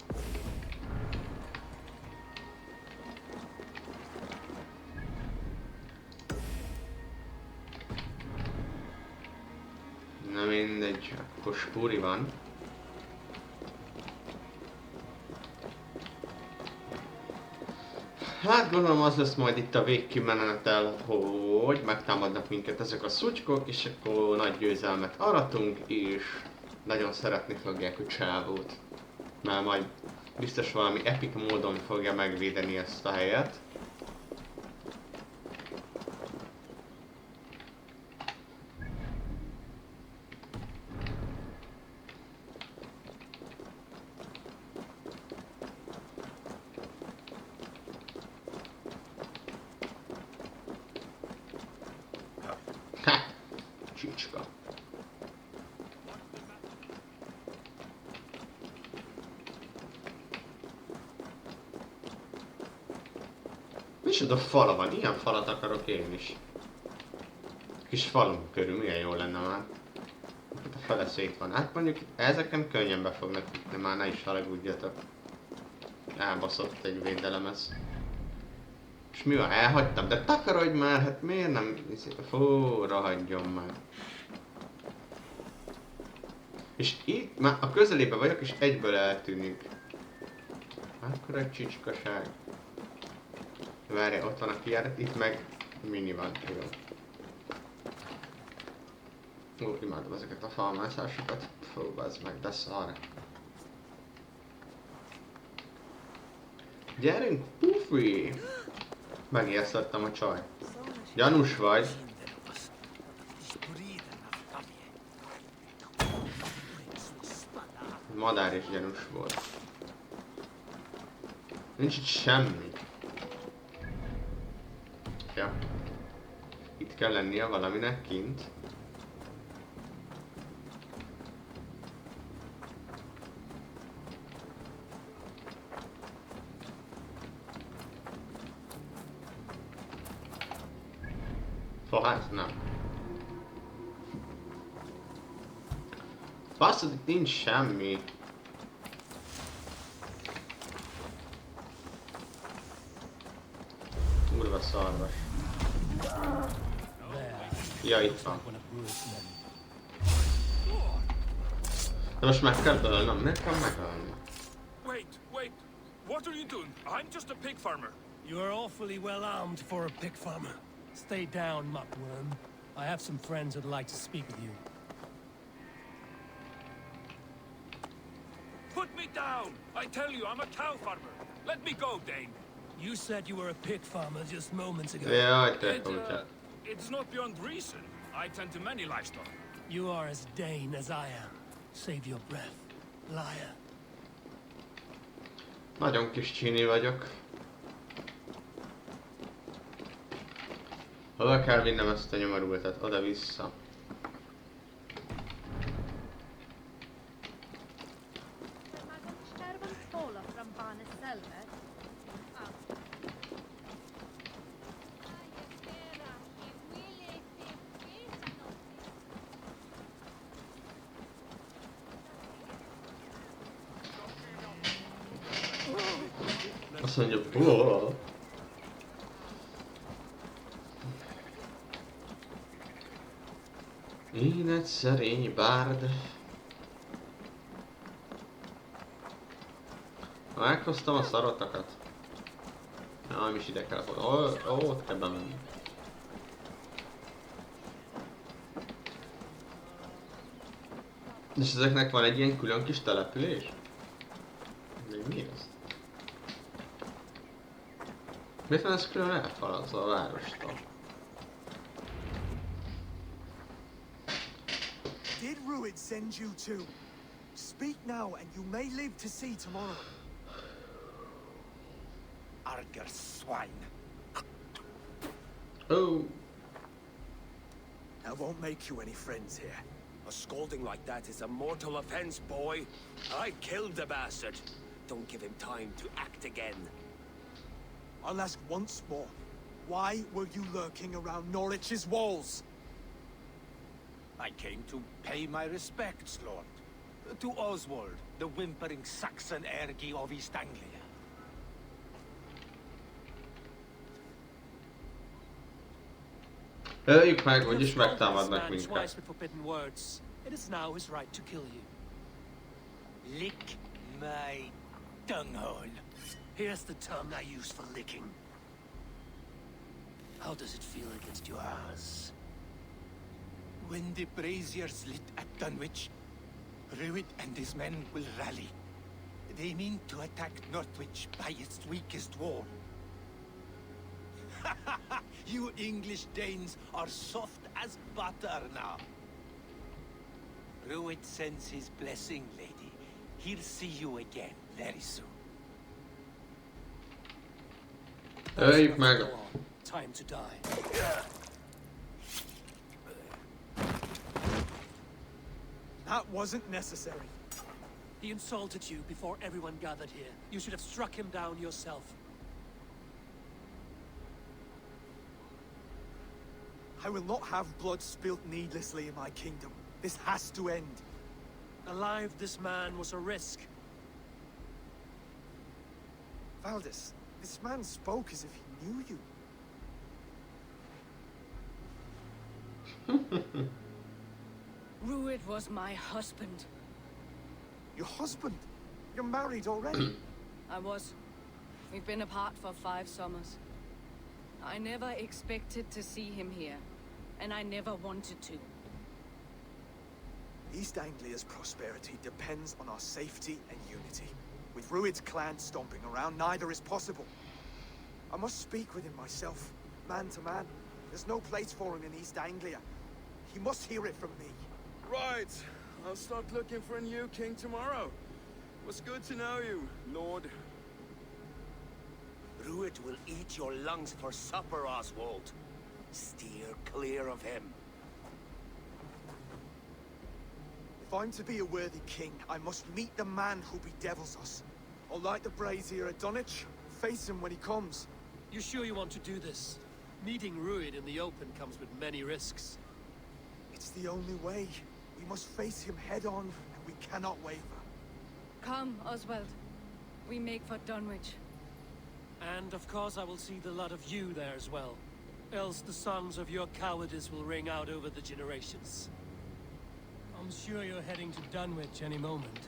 Na mindegy, akkor spúri van. Hát gondolom az lesz majd itt a végkimenetel, hogy megtámadnak minket ezek a szutykok, és akkor nagy győzelmet aratunk, és nagyon szeretni fogják a csávót. Mert majd biztos valami epic módon fogja megvédeni ezt a helyet. Csicska. Micsoda fala van? Ilyen falat akarok én is. Kis falunk körül, milyen jó lenne már. A fele szét van. Hát mondjuk ezeken könnyen be fognak jutni, már ne is haragudjatok. elbaszott egy védelemez. És mi van? Elhagytam? De takarodj már, hát miért nem... Fú, rohadjon már. És itt már a közelébe vagyok, és egyből eltűnik. Akkor egy csicskaság. Várja, ott van a kijárat, itt meg mini van, jó. Ó, imádom ezeket a falmászásokat. Fú, bazd meg, de szar. Gyerünk, pufi! Megijesztettem a csaj. Gyanús vagy? Madár is gyanús volt. Nincs itt semmi. Ja. Itt kell lennie valaminek kint. Hát nem. Baszod, itt nincs semmi. Kurva szarvas. Ja, itt van. De most meg kell ölnöm, miért kell megölni? Wait. What are you doing? I'm just a pig farmer. You are awfully well armed for a pig farmer. Stay down, muckworm. I have some friends who'd like to speak with you. Put me down! I tell you, I'm a cow farmer. Let me go, Dane. You said you were a pig farmer just moments ago. Yeah, I It's not beyond reason. I tend to many livestock. You are as Dane as I am. Save your breath, liar. Nagyon kis csini vagyok. Hova kell vinnem ezt a nyomorultat? Oda-vissza. Azt mondja, oh. Én egy szerény bárd. Meghoztam a szarotakat. Nem is ide kell, ott kell bemenni. És ezeknek van egy ilyen külön kis település? Még mi ez? Miért van ez külön elfalazva a várostól? Did Ruid send you too? Speak now and you may live to see tomorrow. Arger swine. Oh. That won't make you any friends here. A scolding like that is a mortal offense, boy. I killed the bastard. Don't give him time to act again. I'll ask once more. Why were you lurking around Norwich's walls? I came to pay my respects, Lord. To Oswald, the whimpering Saxon ergi of East Anglia. Öljük meg, úgyis megtámadnak minket. It is now his right to kill you. Lick my tonguehole. Here's the tongue I use for licking. How does it feel against yours? When the braziers lit at Dunwich, Ruid and his men will rally. They mean to attack Northwich by its weakest wall. You English Danes are soft as butter now. Ruid sends his blessing, lady. He'll see you again very soon. Öljük meg! Time to die. That wasn't necessary. He insulted you before everyone gathered here. You should have struck him down yourself. I will not have blood spilt needlessly in my kingdom. This has to end. Alive, this man was a risk. Valdis, this man spoke as if he knew you. Rued was my husband. Your husband? You're married already? I was. We've been apart for 5 summers. I never expected to see him here, and I never wanted to. East Anglia's prosperity depends on our safety and unity. With Rued's clan stomping around, neither is possible. I must speak with him myself, man to man. There's no place for him in East Anglia. He must hear it from me. Right. I'll start looking for a new king tomorrow. It was good to know you, Lord. Rued will eat your lungs for supper, Oswald. Steer clear of him. If I'm to be a worthy king, I must meet the man who bedevils us. I'll light the brazier at Dunwich, face him when he comes. You sure you want to do this? Meeting Rued in the open comes with many risks. It's the only way. We must face him head on, and we cannot waver. Come, Oswald. We make for Dunwich. And of course I will see the lot of you there as well. Else the songs of your cowardice will ring out over the generations. I'm sure you're heading to Dunwich any moment.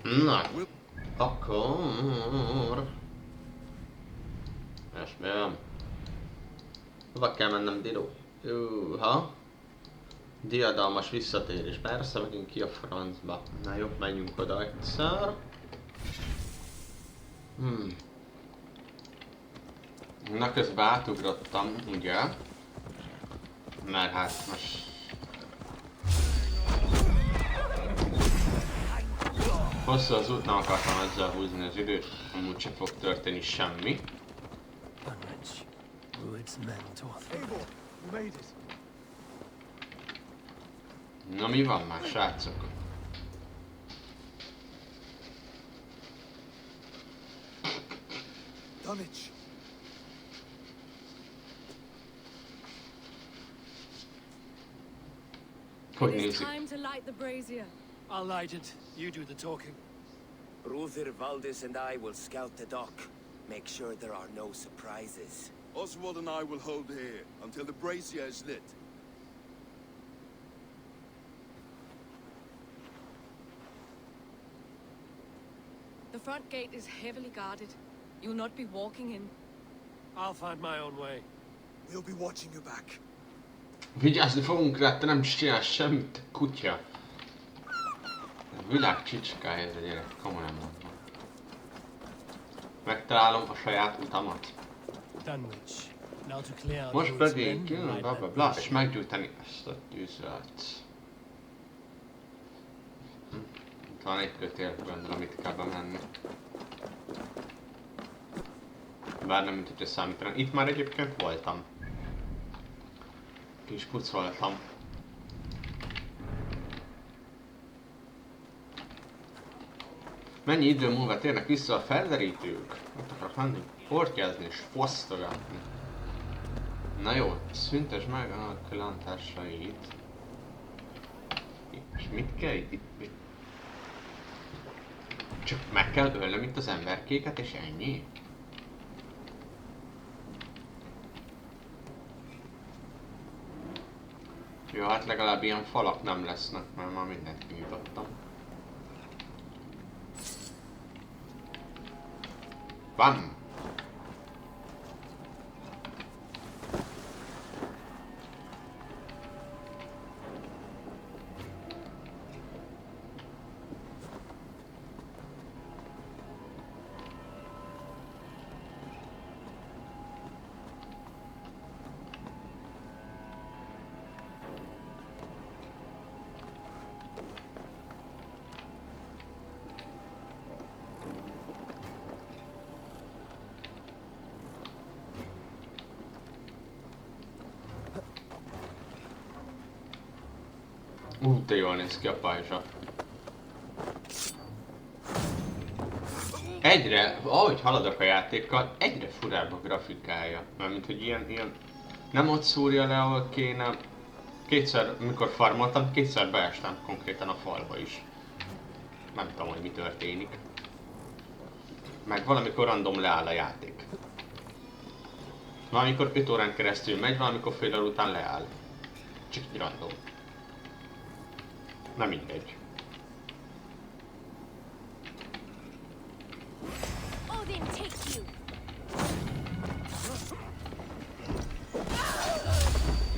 Na, akkor... Esmélem. Hova kell mennem, Didó? Júha. Diadalmas visszatérés. Persze, megint ki a francba. Na jobb, menjünk oda egyszer. Na, közben átugrottam, ugye? Mert hát most... Hosszú az út, nem akartam ezzel húzni az időt, amúgy sem fog történni semmi. Na mi van már, srácok? Dunwich. Hogy It's nézik? time to light the brazier. I'll light it. You do the talking. Ruther, Valdis, and I will scout the dock. Make sure there are no surprises. Oswald and I will hold here until the brazier is lit. The front gate is heavily guarded. You'll not be walking in. I'll find my own way. We'll be watching you back. Vigyázni fogunk rá, te nem csinálsz semmit, kutya. A világ csicskája ez a gyerek, komolyan mondom. Megtalálom a saját utamat. Most pedig jön, bla bla bla, és meggyújtani ezt a tűzölt. Itt van egy kötél, gondolom itt kell bemenni. Bár nem, mint hogyha számítanak. Itt már egyébként voltam. Ki is pucoltam. Mennyi idő múlva térnek vissza a felderítők? Ott akarok menni, portyázni és fosztogatni. Na jó, szüntesd meg a klántársait. És mit kell itt? Csak meg kell ölnöm itt az emberkéket és ennyi? Jó, hát legalább ilyen falak nem lesznek, mert már mindent kinyitottam. Van! De jól néz ki a pajzsa. Egyre, ahogy haladok a játékkal, egyre furább a grafikája. Mármint, hogy ilyen nem ott szúrja le, ahol kéne. Kétszer, mikor farmoltam, kétszer beestem konkrétan a falba is. Nem tudom, hogy mi történik. Meg valamikor random leáll a játék. Valamikor 5 órán keresztül megy, valamikor fél óra után leáll. Csak így random. Nem mindegy.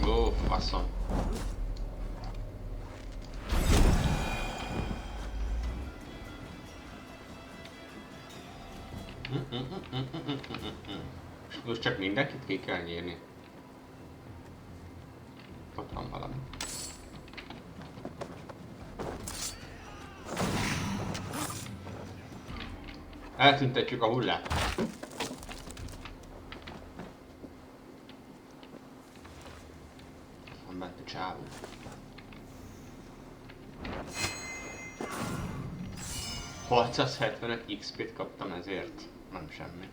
Ó, faszom. És most csak mindenkit ki kell nyírni. Ott van valami. Eltüntetjük a hullát. Van bent a csávó. ...675 XP-t kaptam ezért. Nem semmi.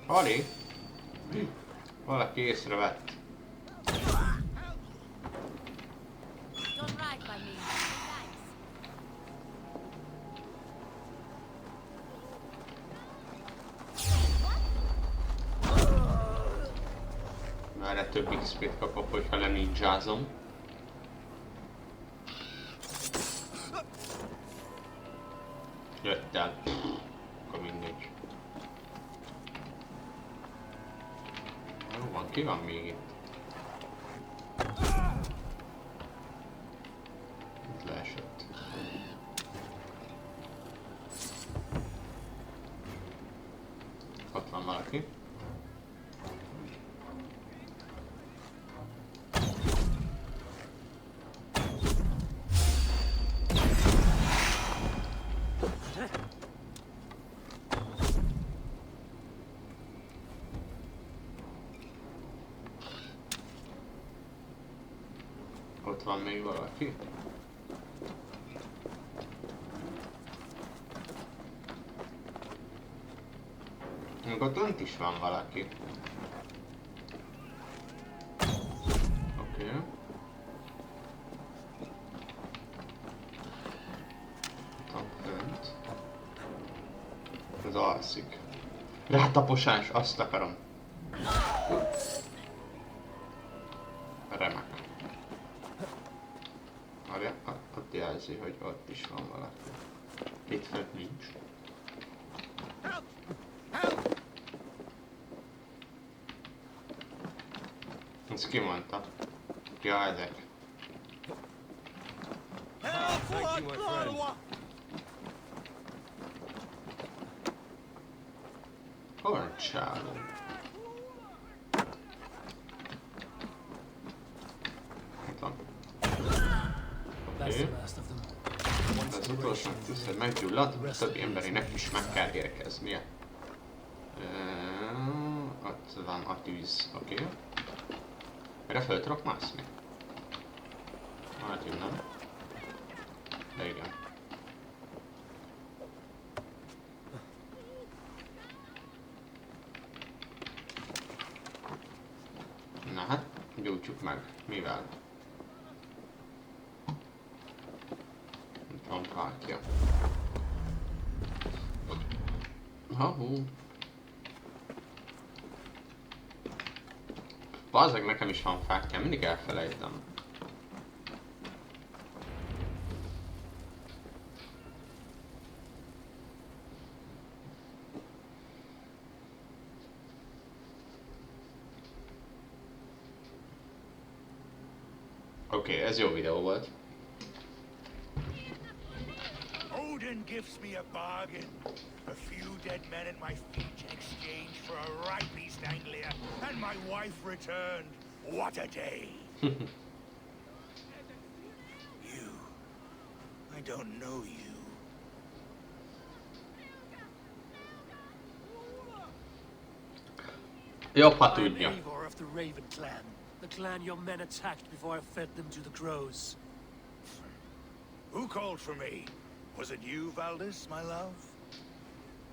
Hali! Valaki észrevett. Erre több XP-t kapok, hogyha leninjázom. Jött el. Akkor mindegy. Jó van, ki van még itt? Itt leesett. Ott van valaki. Ott van még valaki. Még ott önt is van valaki. Oké. Ott van fönt. Ez alszik. Rátaposás, azt akarom. Remek. Arra, ott jelzi, hogy ott is van valaki. Itt fent nincs. Ezt ki mondta? Ja, ezek. Hol a csávó? Itt van. Oké. De az utolsó tisztelt meggyulladt, a többi emberének is meg kell érkeznie. Ott van a tűz, oké. Erre föl tudok mászni? Hát én nem. De igen. Na hát, gyújtsuk meg. Mivel? Itt van fákja. Ha-hú. Bazzeg, nekem is van fákja, mindig elfelejtem. Oké, ez jó videó volt. Odin gives me a bargain. A few dead men at my feet in exchange for a ripe East Anglia, and my wife returned. What a day! You. I don't know you. Jobb, ha tudja. I'm Eivor of the Raven clan. The clan your men attacked before I fed them to the crows. Who called for me? Was it you, Valdis, my love?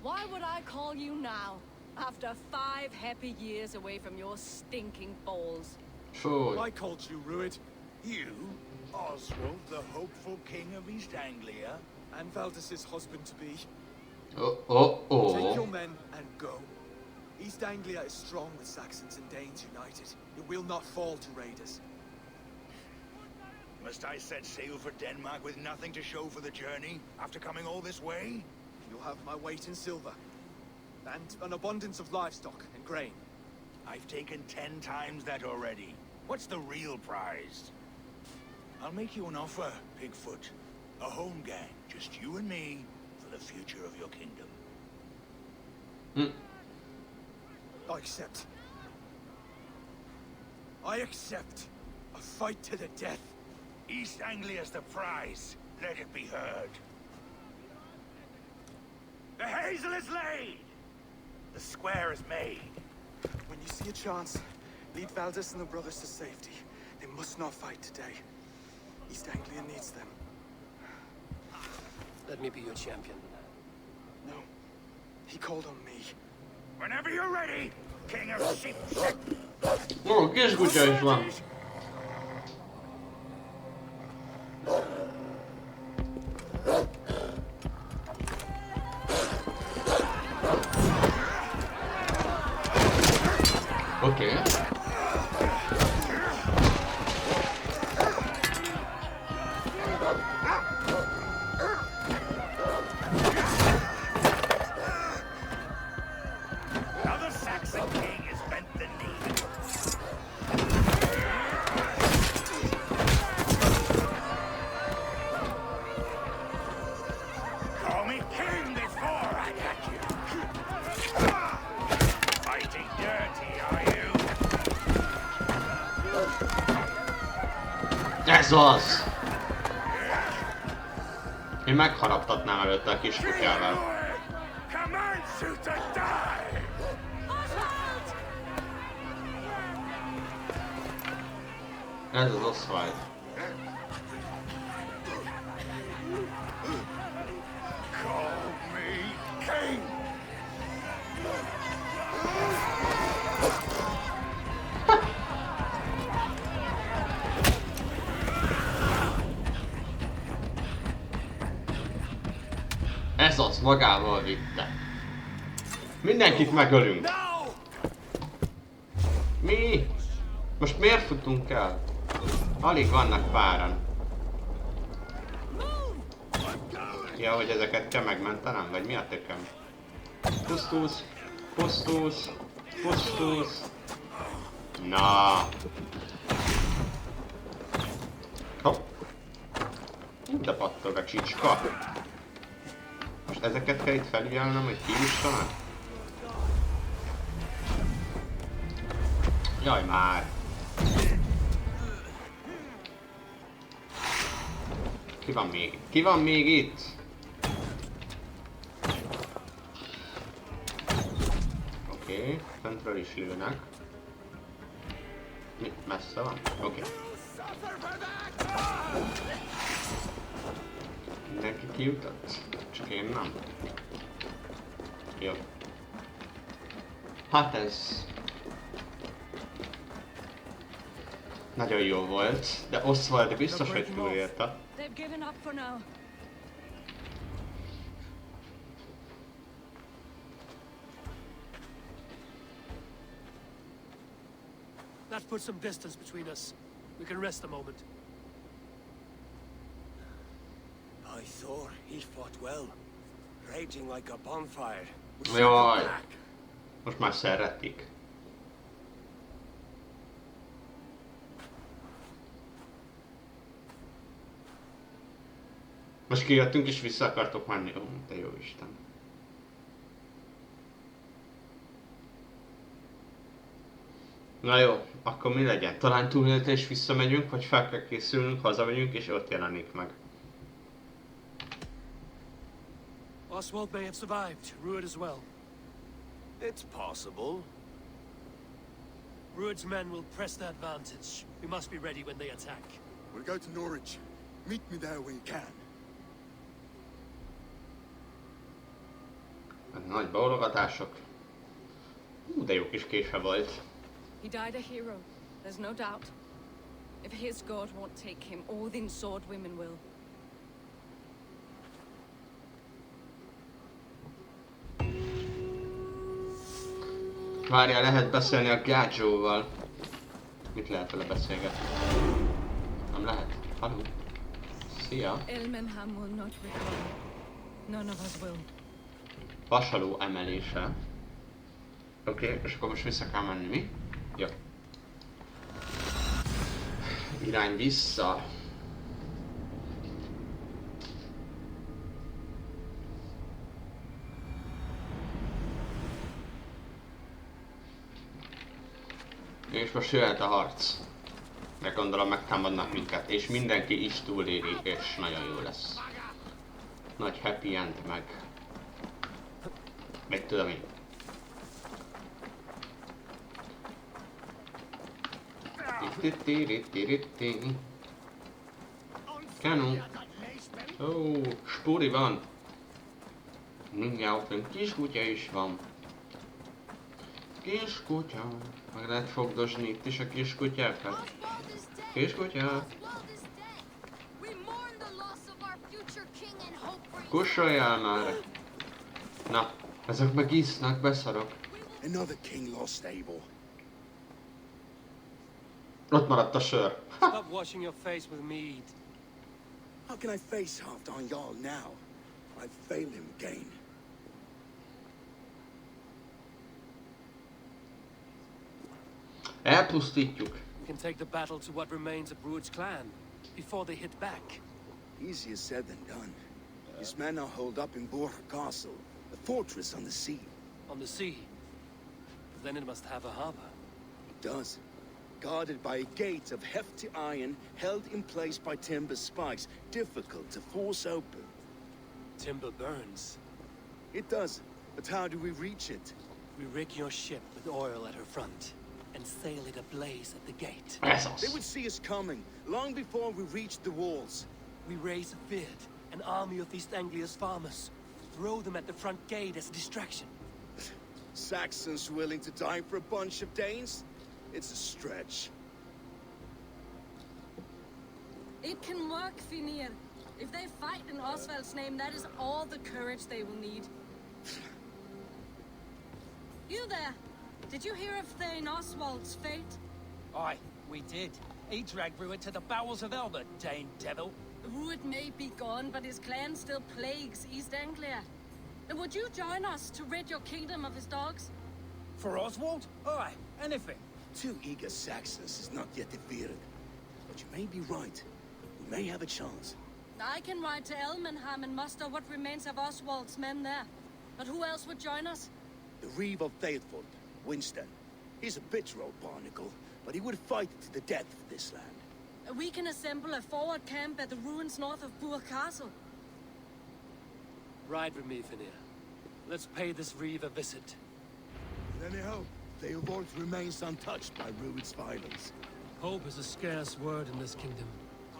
Why would I call you now, after 5 happy years away from your stinking balls? Fúj. I called you, Rued. You, Oswald, the hopeful king of East Anglia? and Valdis's husband-to-be. Take your men and go. East Anglia is strong with Saxons and Danes united. It will not fall to raiders. Must I set sail for Denmark with nothing to show for the journey, after coming all this way? You'll have my weight in silver. And an abundance of livestock and grain. I've taken 10 times that already. What's the real prize? I'll make you an offer, Pigfoot. A home gang, just you and me, for the future of your kingdom. I accept. I accept. A fight to the death. East Anglia's the prize. Let it be heard. The hazel is laid! The square is made. When you see a chance, lead Valdis and the brothers to safety. They must not fight today. East Anglia needs them. Let me be your champion. No. He called on me. Whenever you're ready, King of Sheep. Ó, kisgutya is van. Oké. Ez az! Én megharaptatnám előtte a kis kutyával. Ez az Oswald. Ez az, magával vitte. Mindenkit megölünk. Mi? Most miért futunk el? Alig vannak páran. Ja, hogy ezeket kell megmentenem? Vagy mi a tököm? Pusztulsz, pusztulsz, pusztulsz. Na. Hopp. De pattog a csicska. Most ezeket kell itt felügyelnem, hogy kijussanak? Jaj már! Ki van még? Ki van még itt? Oké, fentről is lőnek. Mi? Messze van? Oké. Mindenki kijutott? Csak én nem. Jó. Hát ez... nagyon jó volt, de Oswald biztos, hogy túlélte. That puts some distance between us. We can rest a moment. By Thor, he fought well. Raging like a bonfire. Jaj. Most már szeretik. Most kijöttünk és vissza akartok menni. Ó, te jó Isten. Na jó, akkor mi legyen? Talán túlélte és visszamegyünk, vagy fel kell készülnünk, hazamegyünk és ott jelenik meg. Oswald may have survived, Ruud as well. It's possible. Ruud's men will press the advantage. We must be ready when they attack. We'll go to Norwich. Meet me there when you can. Nagy beologatások. De jó kis kése volt. He died a hero, there's no doubt. If his god won't take him, Odin's sword women will. Várjál, lehet beszélni a Gágyóval. Mit lehet vele beszélgetni? Nem lehet? Haló? Szia! Elmenham will not recover. None of us will. Vasaló emelése. Oké, és akkor most vissza kell menni, mi? Jó. Irány vissza. És most jöhet a harc. Meg gondolom megtámadnak minket, és mindenki is túléli, és nagyon jó lesz. Nagy happy end meg. Meg tudom én. Kenu. Ó, spúri van. Mindjárt ott kis kutya is van. Kis kutya. Meg lehet fogdosni itt is a kis kutyákat. Kis kutya. Kussoljál már. Na, ezek meg isznak, beszarok. Another king lost, Abel. Ott maradt a sör. Stop washing your face with mead. How can I face Halfdan Jarl now? I've failed him again. Elpusztítjuk. We can take the battle to what remains of Rued's clan before they hit back. Easier said than done. His men are holed up in Borg Castle, a fortress on the sea. On the sea? Then it must have a harbor. It does. Guarded by a gate of hefty iron, held in place by timber spikes, difficult to force open. Timber burns. It does, but how do we reach it? We rig your ship with oil at her front, and sail it ablaze at the gate. They would see us coming, long before we reached the walls. We raise a beard, an army of East Anglia's farmers. Throw them at the front gate as a distraction. Saxons willing to die for a bunch of Danes? It's a stretch. It can work, Finir. If they fight in Oswald's name, that is all the courage they will need. You there! Did you hear of Thane Oswald's fate? Aye, we did. He dragged Rued to the bowels of Elbert, Dane devil. Rued may be gone, but his clan still plagues East Anglia. Would you join us to rid your kingdom of his dogs? For Oswald? Aye, anything. 2 eager Saxons is not yet defeated. But you may be right. We may have a chance. I can ride to Elmenham and muster what remains of Oswald's men there. But who else would join us? The Reeve of Faithful, Winston. He's a bitter old barnacle, but he would fight to the death for this land. We can assemble a forward camp at the ruins north of Burg Castle. Ride with me, Finir. Let's pay this Reeve a visit. With any hope, Theobald remains untouched by Rued's violence. Hope is a scarce word in this kingdom.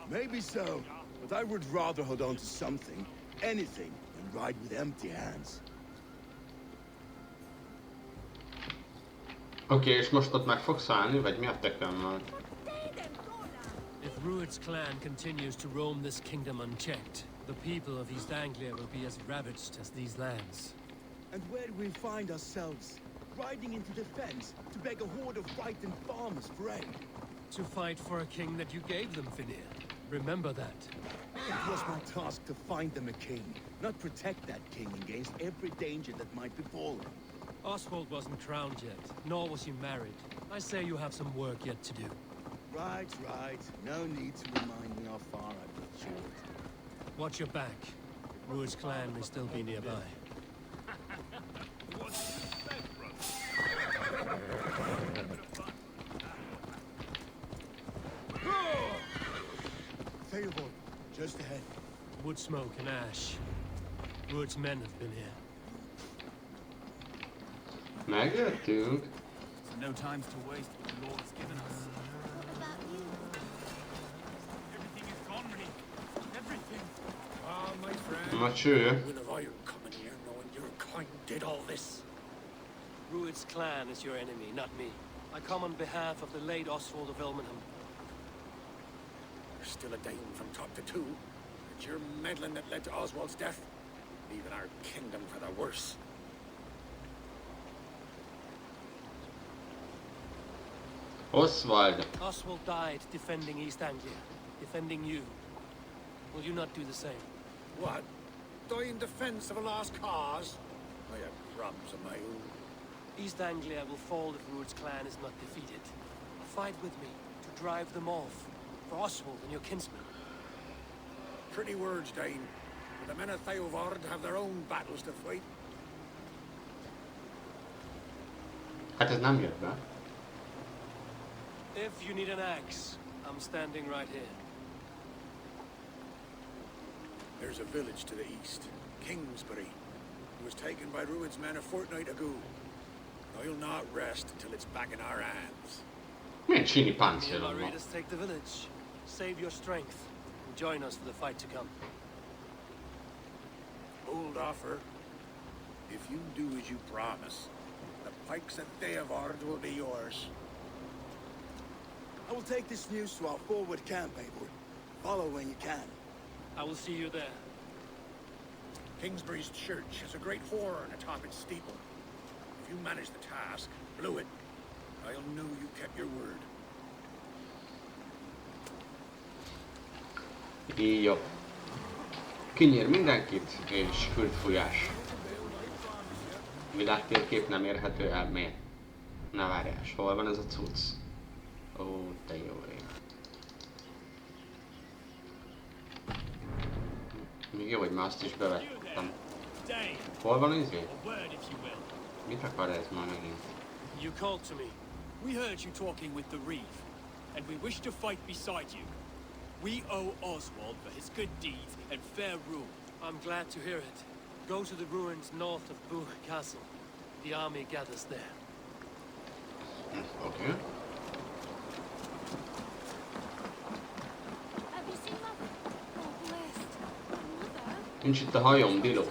Maybe so, but I would rather hold on to something, anything, than ride with empty hands. Oké, és most ott meg fogsz állni, vagy mi a tökömmel? If Rued's clan continues to roam this kingdom unchecked, the people of East Anglia will be as ravaged as these lands. And where do we find ourselves? Riding into defense to beg a horde of frightened farmers for aid. To fight for a king that you gave them, Finir. Remember that. It was my task to find them a king, not protect that king against every danger that might befall him. Oswald wasn't crowned yet, nor was he married. I say you have some work yet to do. Right, right. No need to remind me how far I've got short. Watch your back. Rued's clan may still be nearby. Theobald, just ahead. Wood smoke and ash. Rued's men have been here. Megjöttünk. No time to waste what the Lord's given us. Everything is gone, Reeve. Everything. Ah, my friend. Na cső. When have I coming here knowing your kind did all this? Rued's clan is your enemy, not me. I come on behalf of the late Oswald of Elmenham. You're still a Dane from top to two. It's your meddling that led to Oswald's death. Leaving our kingdom for the worse. Oswald. Oswald died defending East Anglia, defending you. Will you not do the same? What? Die in defense of a lost cause? I have problems of my own. East Anglia will fall if Rued's clan is not defeated. Fight with me to drive them off, for Oswald and your kinsmen. Pretty words, Dane. The men of Theovard have their own battles to fight. Hát ez nem jött be. If you need an axe, I'm standing right here. There's a village to the east, Kingsbury. It was taken by Rued's men a fortnight ago. I'll not rest until it's back in our hands. Milyen csini Me and páncélod my van? raiders take the village. Save your strength and join us for the fight to come. Bold offer. If you do as you promise, the pikes at Theovard will be yours. I will take this news to our forward camp, Eivor. Follow when you can. I will see you there. Kingsbury's church has a great horn atop its steeple. If you manage the task, blew it, I'll know you kept your word. Így jó. Kinyír mindenkit, és földfújás. Világtérkép nem érhető el, miért? Na várjál, hol van ez a cucc? Ó, te jó ég. Még jó, hogy már azt is bevettem. Hol van izé? Mit akar ez már megint? You called to me. We heard you talking with the Reeve, and we wish to fight beside you. We owe Oswald for his good deeds and fair rule. I'm glad to hear it. Go to the ruins north of Buch Castle. The army gathers there. Okay. Have you seen Mother? Oh, blessed. Mother? Nincs itt a hajom, Dilo.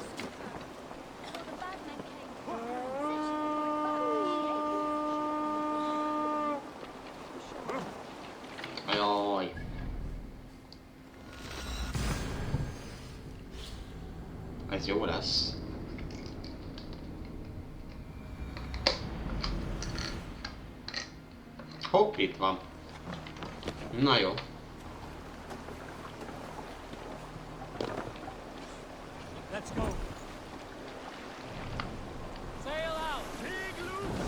Ajaj. Ez jó lesz. Hopp, itt van. Na jó. Let's go. Sail out. Big loose.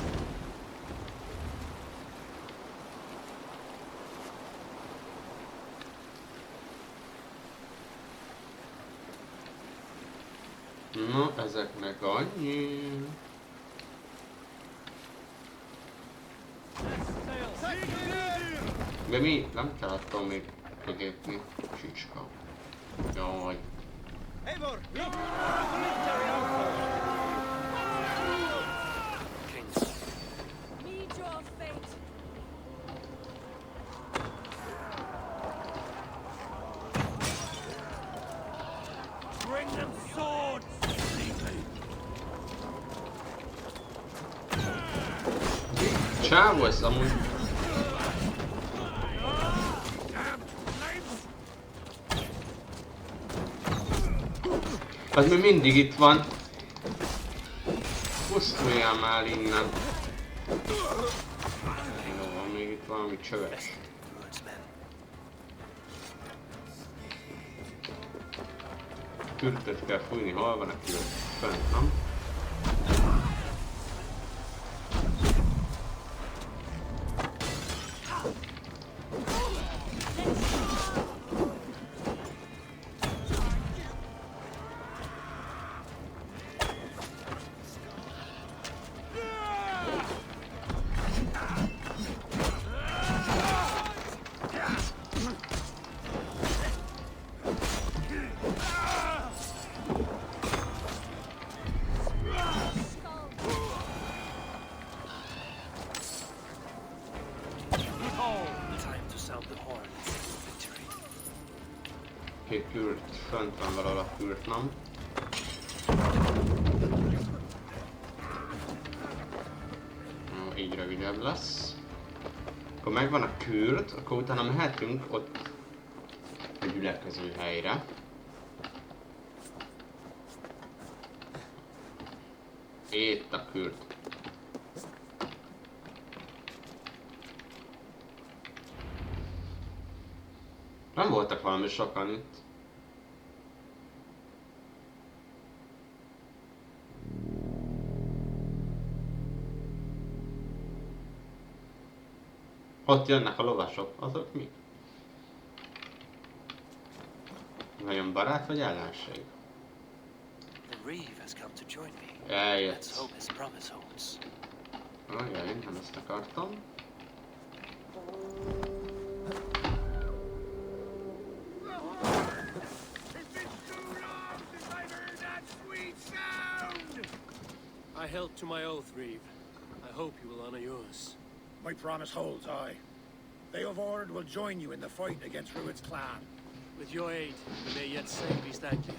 Na, ezeknek annyi. De mi? Nem kell attól még kigépni. Csicska. Jaj. Eivor, look! Meet your fate. Bring them swords. Csávó ez amúgy. Az még mindig itt van. Pusztuljál már innen. Jó, van még itt valami csöves. Kürtöt kell fújni, hol van a kürt? Fönt, nem? Kürt, fönt van valahol a kürt, nem? Jó, így rövidebb lesz. Akkor megvan a kürt, akkor utána mehetünk ott a gyülekező helyre. Itt a kürt. Nem voltak valami sokan itt. Ott jönnek a lovasok, azok mi? Vajon barát vagy ellenség? The Reeve has come to join me. Let's Eljött. hope his promise holds. Ajaj, nem ezt akartam. I held to my oath, Reeve. I hope you will honor yours. My promise holds, aye. They of Ord will join you in the fight against Rued's clan. With your aid, we may yet save East Anglia.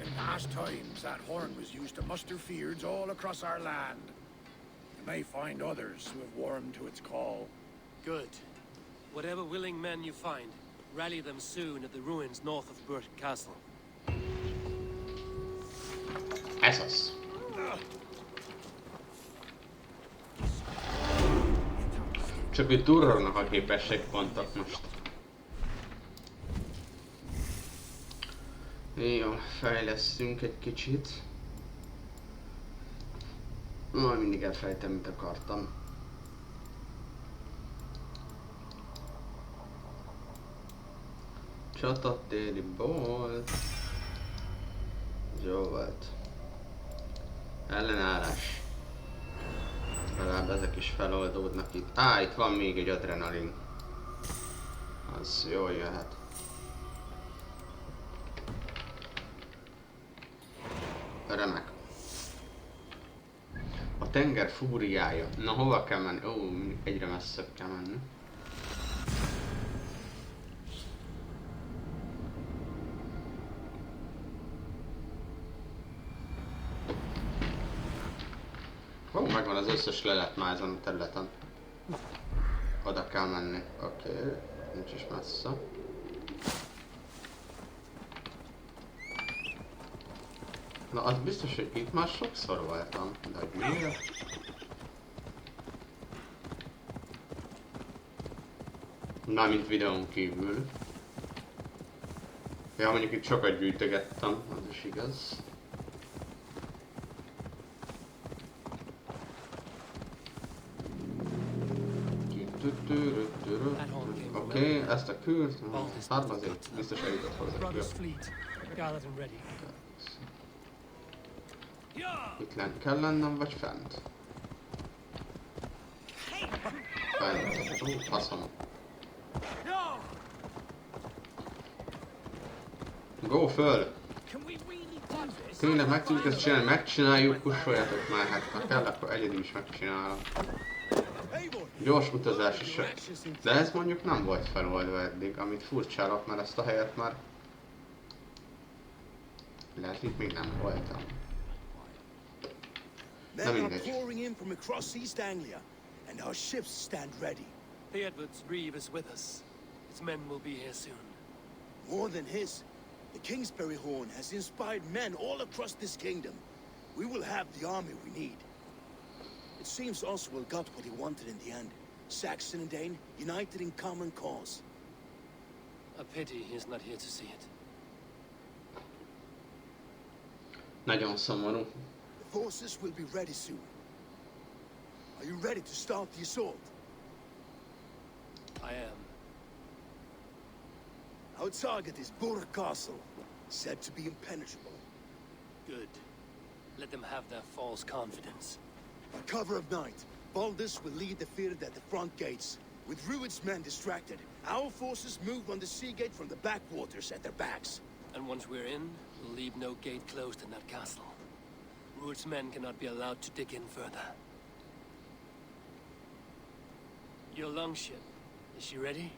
In past times, that horn was used to muster feards all across our land. You may find others who have warmed to its call. Good. Whatever willing men you find, rally them soon at the ruins north of Burton Castle. Ez az. Csak itt durrognak a képességpontok most. Jó, fejlesztünk egy kicsit. Majd mindig elfelejtem, mit akartam. Csatatéri bolt. Jó volt. Ellenállás. Legalább ezek is feloldódnak itt. Á, itt van még egy adrenalin. Az jól jöhet. Remek. A tenger fúriája. Na, hova kell menni? Ó, egyre messzebb kell menni. Ó, megvan az összes lelet már ezen a területen. Oda kell menni. Oké, nincs is messze. Na, az biztos, hogy itt már sokszor voltam, de hogy miért? Mármint videón kívül. Ja, mondjuk itt sokat gyűjtögettem, az is igaz. Oké, ezt a kürt, származék, biztos eljutott hozzá. Itt lent kell lennem, vagy fent? Fent. Ó, faszom. Go föl! Tényleg meg tudjuk ezt csinálni, megcsináljuk, kussoljatok már, hát ha kell, akkor egyedül is megcsinálom. Gyors utazás is. De ez mondjuk nem volt feloldva eddig, amit furcsálok, mert ezt a helyet már... Lehet, itt még nem voltam. Men are pouring in from across East Anglia, and our ships stand ready. The Edward's Reeve is with us. Its men will be here soon. More than his, the Kingsbury Horn has inspired men all across this kingdom. We will have the army we need. It seems Oswald got what he wanted in the end. Saxon and Dane united in common cause. A pity he's not here to see it. Nagyon szomorú. The forces will be ready soon. Are you ready to start the assault? I am. Our target is Burr Castle, said to be impenetrable. Good. Let them have their false confidence. By cover of night, Baldus will lead the field at the front gates. With Rued's men distracted, our forces move on the sea gate from the backwaters at their backs. And once we're in, we'll leave no gate closed in that castle. Rued's men cannot be allowed to dig in further. Your longship, is she ready?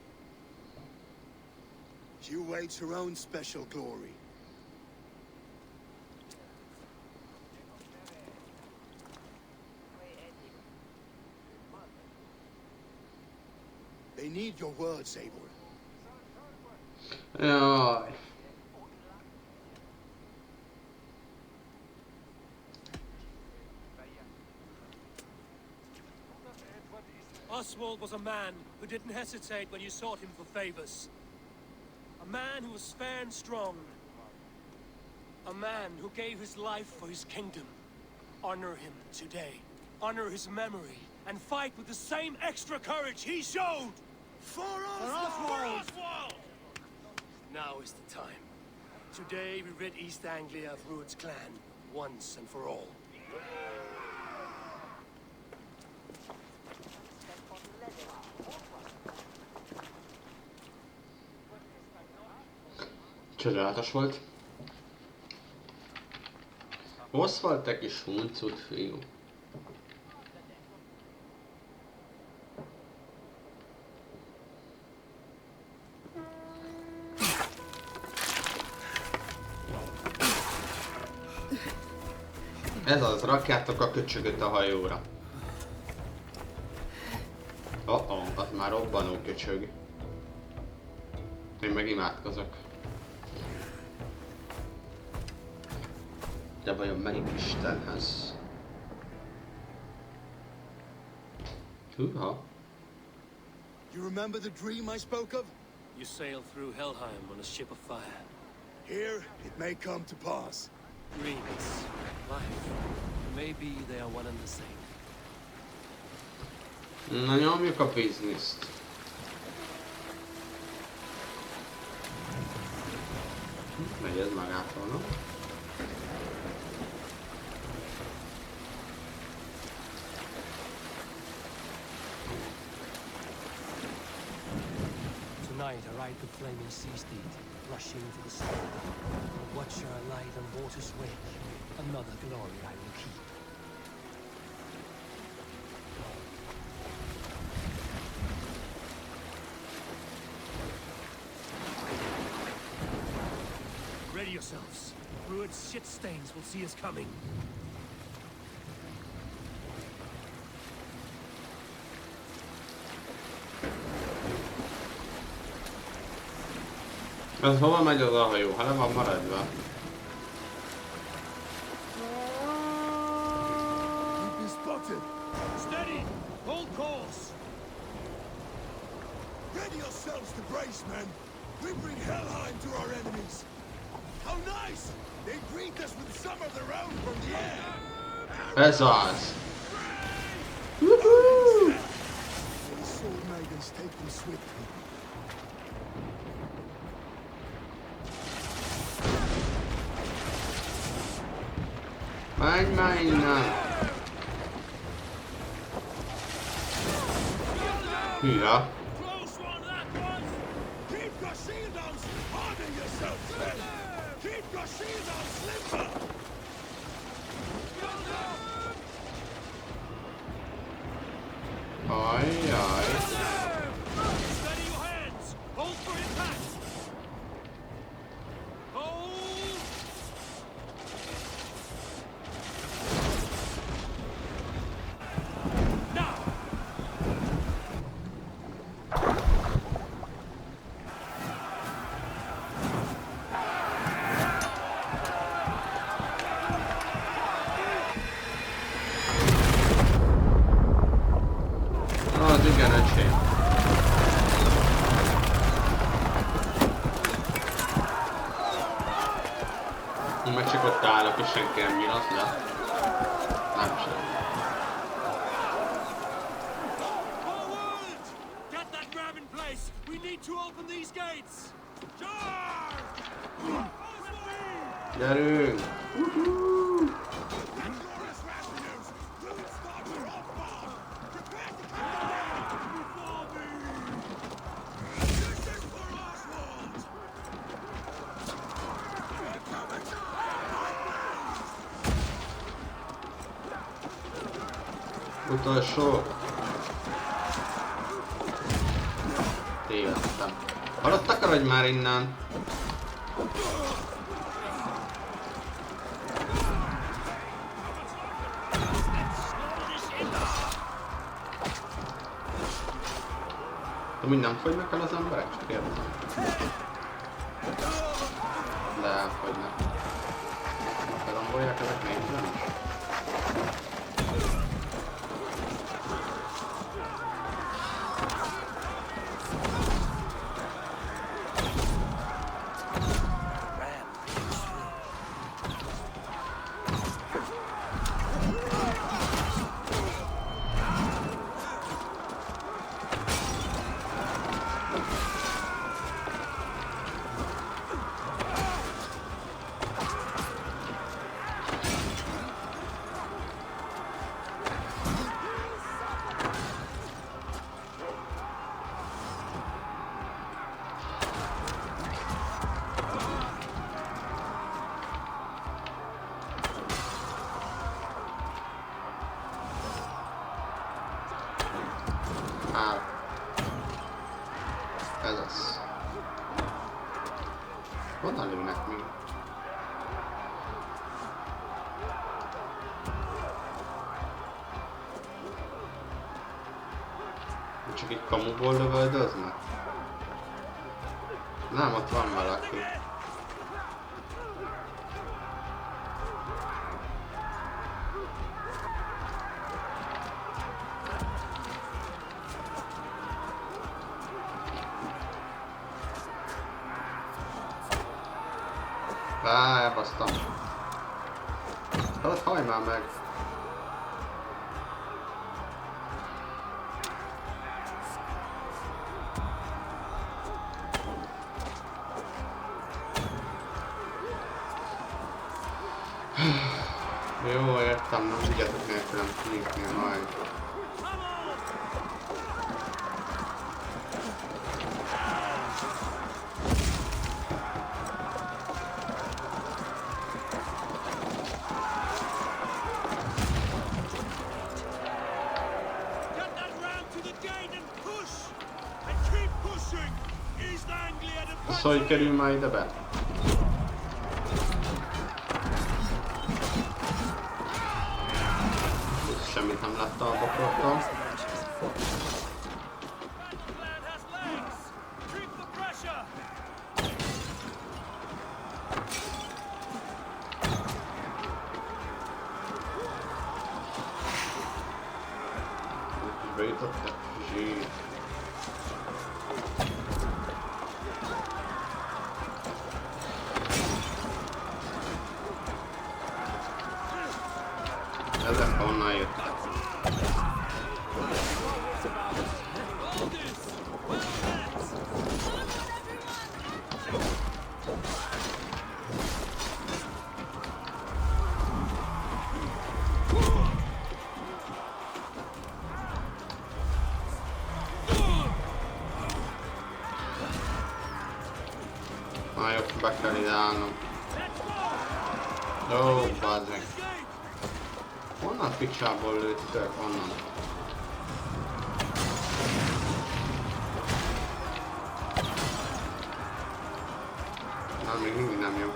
She awaits her own special glory. They need your words, Eivor. Jaj. Oswald was a man who didn't hesitate when you sought him for favors. A man who was fair and strong. A man who gave his life for his kingdom. Honor him today. Honor his memory. And fight with the same extra courage he showed! For Oswald! Now is the time. Today we rid East Anglia of Rued's clan, once and for all. Csodálatos volt. Oswald, te kis huncut fiú. Ez az, rakjátok a köcsögöt a hajóra. Az már robbanó köcsög. Én meg imádkozok. De vajon melyik istenhez? Húha. You remember the dream I spoke of? You sail through Helheim on a ship of fire. Here, it may come to pass. Dreams, life, maybe they are one and the same. Na nyomjuk a bizniszt. Megy ez magától, no? Tonight I ride the flaming sea steed, rushing to the sea. And watch her light on water's wake. Another glory I will keep. Ready yourselves. Rued's shit stains will see us coming. Ez hova megy az a hajó? Ha le van maradva. Steady! Hold course! Ready yourselves to brace, men. We bring Helheim to our enemies. How nice! They greet us with some of their own from the air. Ez az. These sword maidens take them swiftly. Menj már innen! Hűha! Ajjaj! Az igen, öcsém. Én meg csak ott állok és senki nem nyilat le. Nem sem. Get that grab in place! We need to open these gates! Gyerünk! Utolsó. Tévedtem. Hallott, takarodj már innen! Úgy nem fogynak el az emberek? Csak kérdezem. De elfogynak. Felombolják ezek négyben is? Ez az. Honnan lőnek még? Csak itt kamuból lövöldöznek? Nem, ott van valaki. Elbasztam. Hát hajj már meg! Jó, értem, nem tudjátok nélkülem kinyitni majd. Az hogy kerül már ide be? Semmit nem láttam a bokortól. Bejutott-e? Zsír. Ezek honnan jöttek? Már jobb, be kell ide állnom. Ó, bazd meg. Honnan picsából lőttök? Honnan? Na, még mindig nem jó.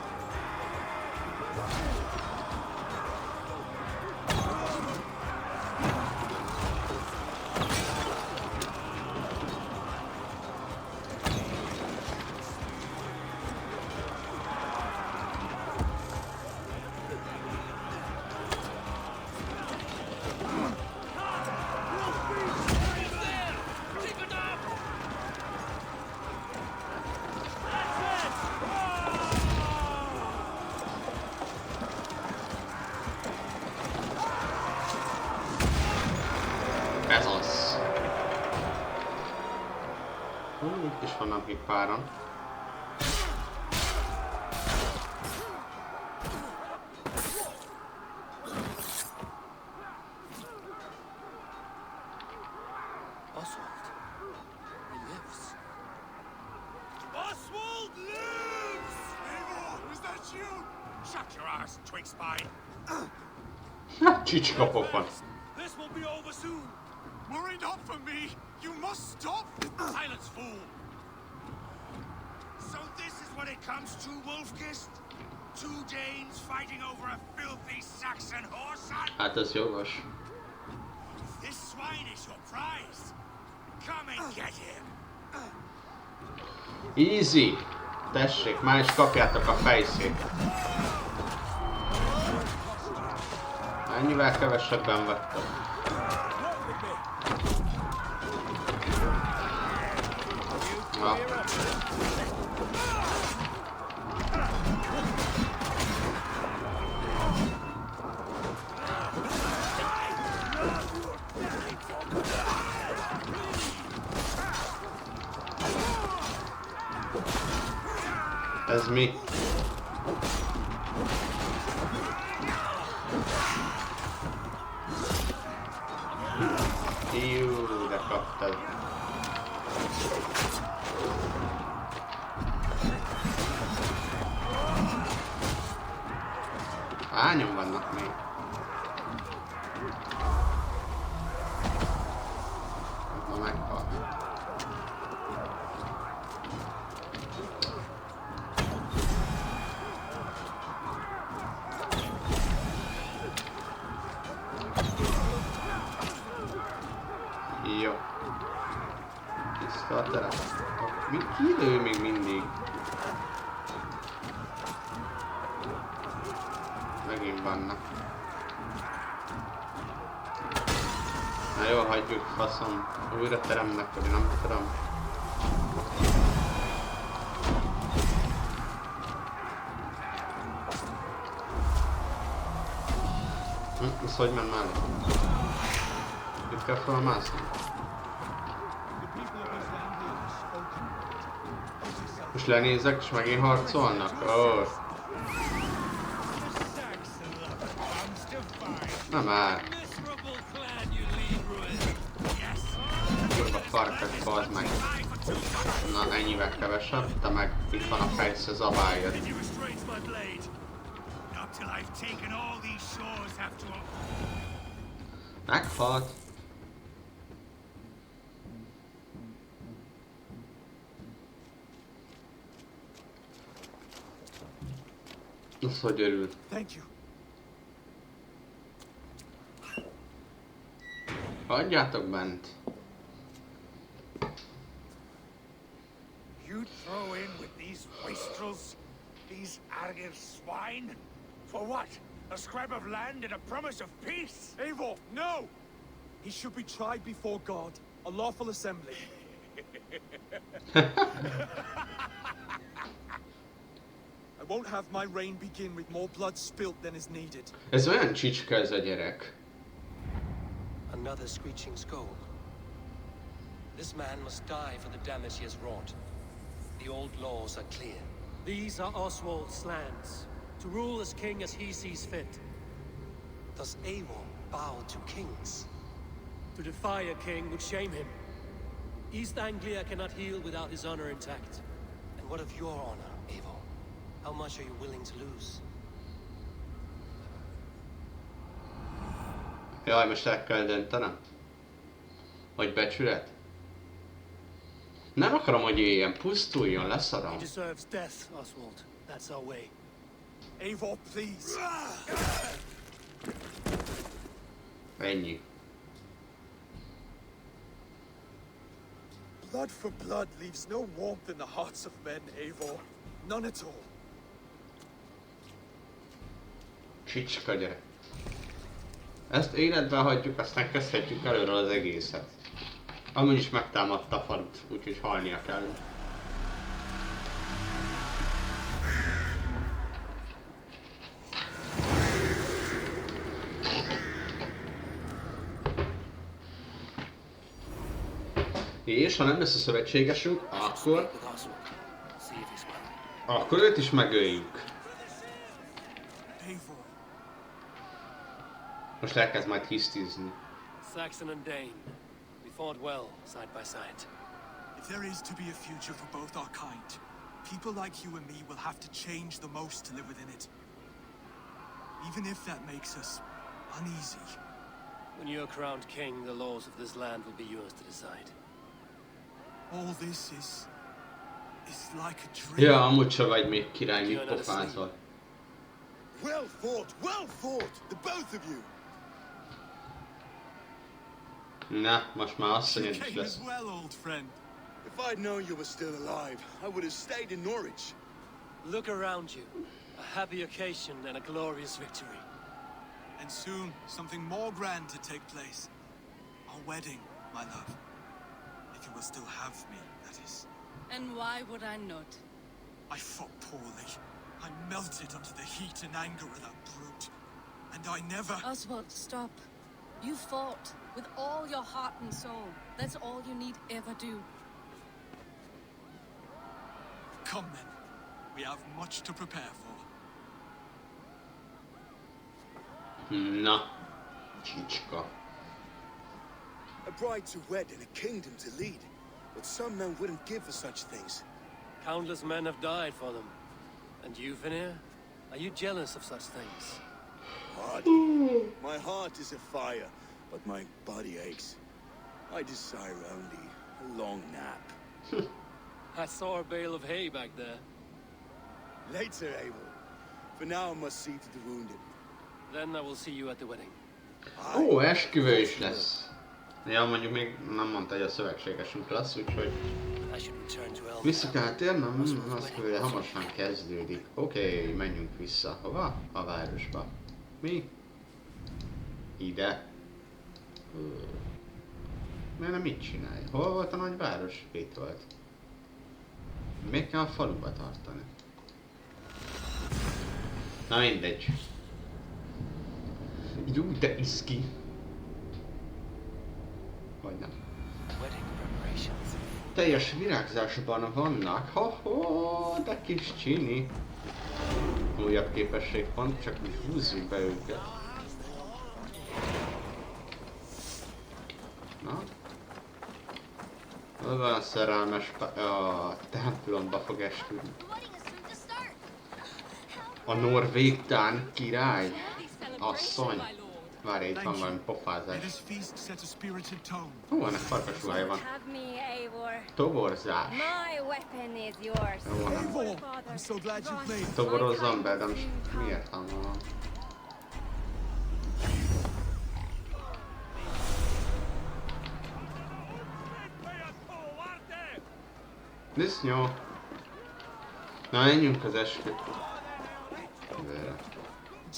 Ez az. Itt is vannak még páran. Oswald. He lives. Oswald lives! Eivor, is that you? Shut your ass, twig spine. Csicskapokon. This will be over soon. Worry not for me. You must stop. Silence, fool. So this is what it comes to, Wolfkist? Two Danes fighting over a filthy Saxon horse? Hát ez jogos. This swine is your prize. Come and get him. Easy. Tessék, már is kapjátok a fejszét. Ennyivel kevesebben vettem. Na. Ez mi? Jó, de kaptad. Hányan vannak még? Ma meghal. ő még mindig. Megint vannak. Na jó, hagyjuk, faszom. Újra teremnek, vagy nem tudom. Ez hogy ment mellé? Itt kell felmászni? Most lenézek és megint harcolnak? Oh. Na már! Kurva farkas, bazd meg! Na ennyivel kevesebb, te meg itt van a fejsze zabályod. Meghalt! Az hogy örül. Hagyjátok bent. You throw in with these wastrels? These arrogant swine? For what? A scrap of land and a promise of peace? Eivor, no! He should be tried before God, a lawful assembly. I won't have my reign begin with more blood spilt than is needed. Ez olyan csicska ez a gyerek. Another screeching skull. This man must die for the damage he has wrought. The old laws are clear. These are Oswald's lands, to rule as king as he sees fit. Does Eivor bow to kings? To defy a king would shame him. East Anglia cannot heal without his honor intact. And what of your honor, Eivor? How much are you willing to lose? Jaj, most el kell döntenem? Hogy becsület? Nem akarom, hogy éljen, pusztuljon, leszarom. He deserves death, Oswald. That's our way. Eivor, please. Ennyi. Blood for blood leaves no warmth in the hearts of men, Eivor. None at all. Csicska gyerek. Ezt életben hagyjuk, aztán kezdhetjük előről az egészet. Amúgy is megtámadta a falut, úgyhogy halnia kell. És ha nem lesz a szövetségesünk, akkor őt is megöljük. Most elkezd majd hisztizni. Saxon and Dane, we fought well side by side. If there is to be a future for both our kind, people like you and me will have to change the most to live within it. Even if that makes us uneasy. When you're crowned king, the laws of this land will be yours to decide. All this is like a dream. Ja, amúgy se vagy még király, mit pofázol. Well fought, the both of you. Na, most már asszonyod is lesz. Well, old friend. If I'd known you were still alive, I would have stayed in Norwich. Look around you. A happy occasion and a glorious victory. And soon, something more grand to take place. Our wedding, my love. If you will still have me, that is. And why would I not? I fought poorly. I melted under the heat and anger of that brute. And I never... Oswald, stop. You fought with all your heart and soul. That's all you need ever do. Come then. We have much to prepare for. Na, csicska. A bride to wed and a kingdom to lead. But some men wouldn't give for such things. Countless men have died for them. And you, Vanir? Are you jealous of such things? Hardly. My heart is afire, but my body aches. I desire only a long nap. I saw a bale of hay back there. Later, Abel. For now, I must see to the wounded. Then I will see you at the wedding. Ó, esküvő is lesz. Ja, mondjuk még nem mondta, hogy a szövetségesünk lesz, úgyhogy I should return to Elm. Vissza kell térnem? Azt mondja, hamarosan kezdődik. Oké, menjünk vissza. Hova? A városba. Mi? Ide. Miért nem mit csinálj? Hol volt a nagy város? Itt volt. Miért kell a faluba tartani? Na mindegy. Jó, de iszki. Vagy nem. Teljes virágzásban vannak. Ho-ho, de kis csini. Újabb képességpont, csak úgy húzzuk be őket. Na? Hol van a szerelmes a templomba fog esküdni. A norvég tán király. Asszony. Várj, itt van valami pofázás. Hú, ennek farkasruhája van. Toborzás. Jó, nem. Toborozzam be, de most miért van valami? Disznyó. Na, menjünk az esküt.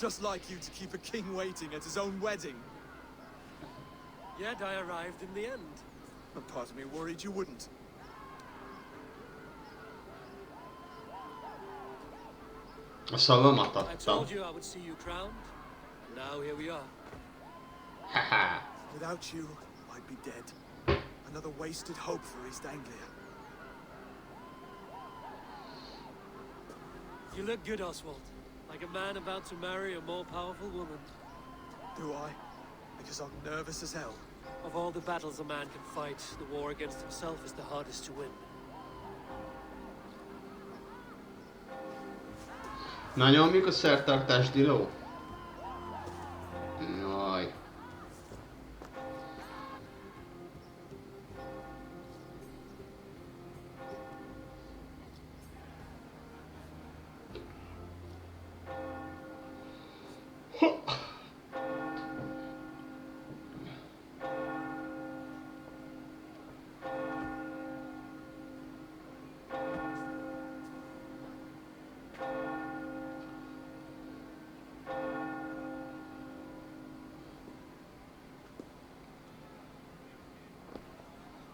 Just like you to keep a king waiting at his own wedding. Yet I arrived in the end. A part of me worried you wouldn't. A szavamat I adtam. told you I would see you crowned. Now here we are. Haha. Without you, I'd be dead. Another wasted hope for East Anglia. You look good, Oswald. Like a man about to marry a more powerful woman. Do I? Because I'm nervous as hell. Of all the battles a man can fight, the war against himself is the hardest to win. Na, nyomjuk a szertartás diló. Jaj.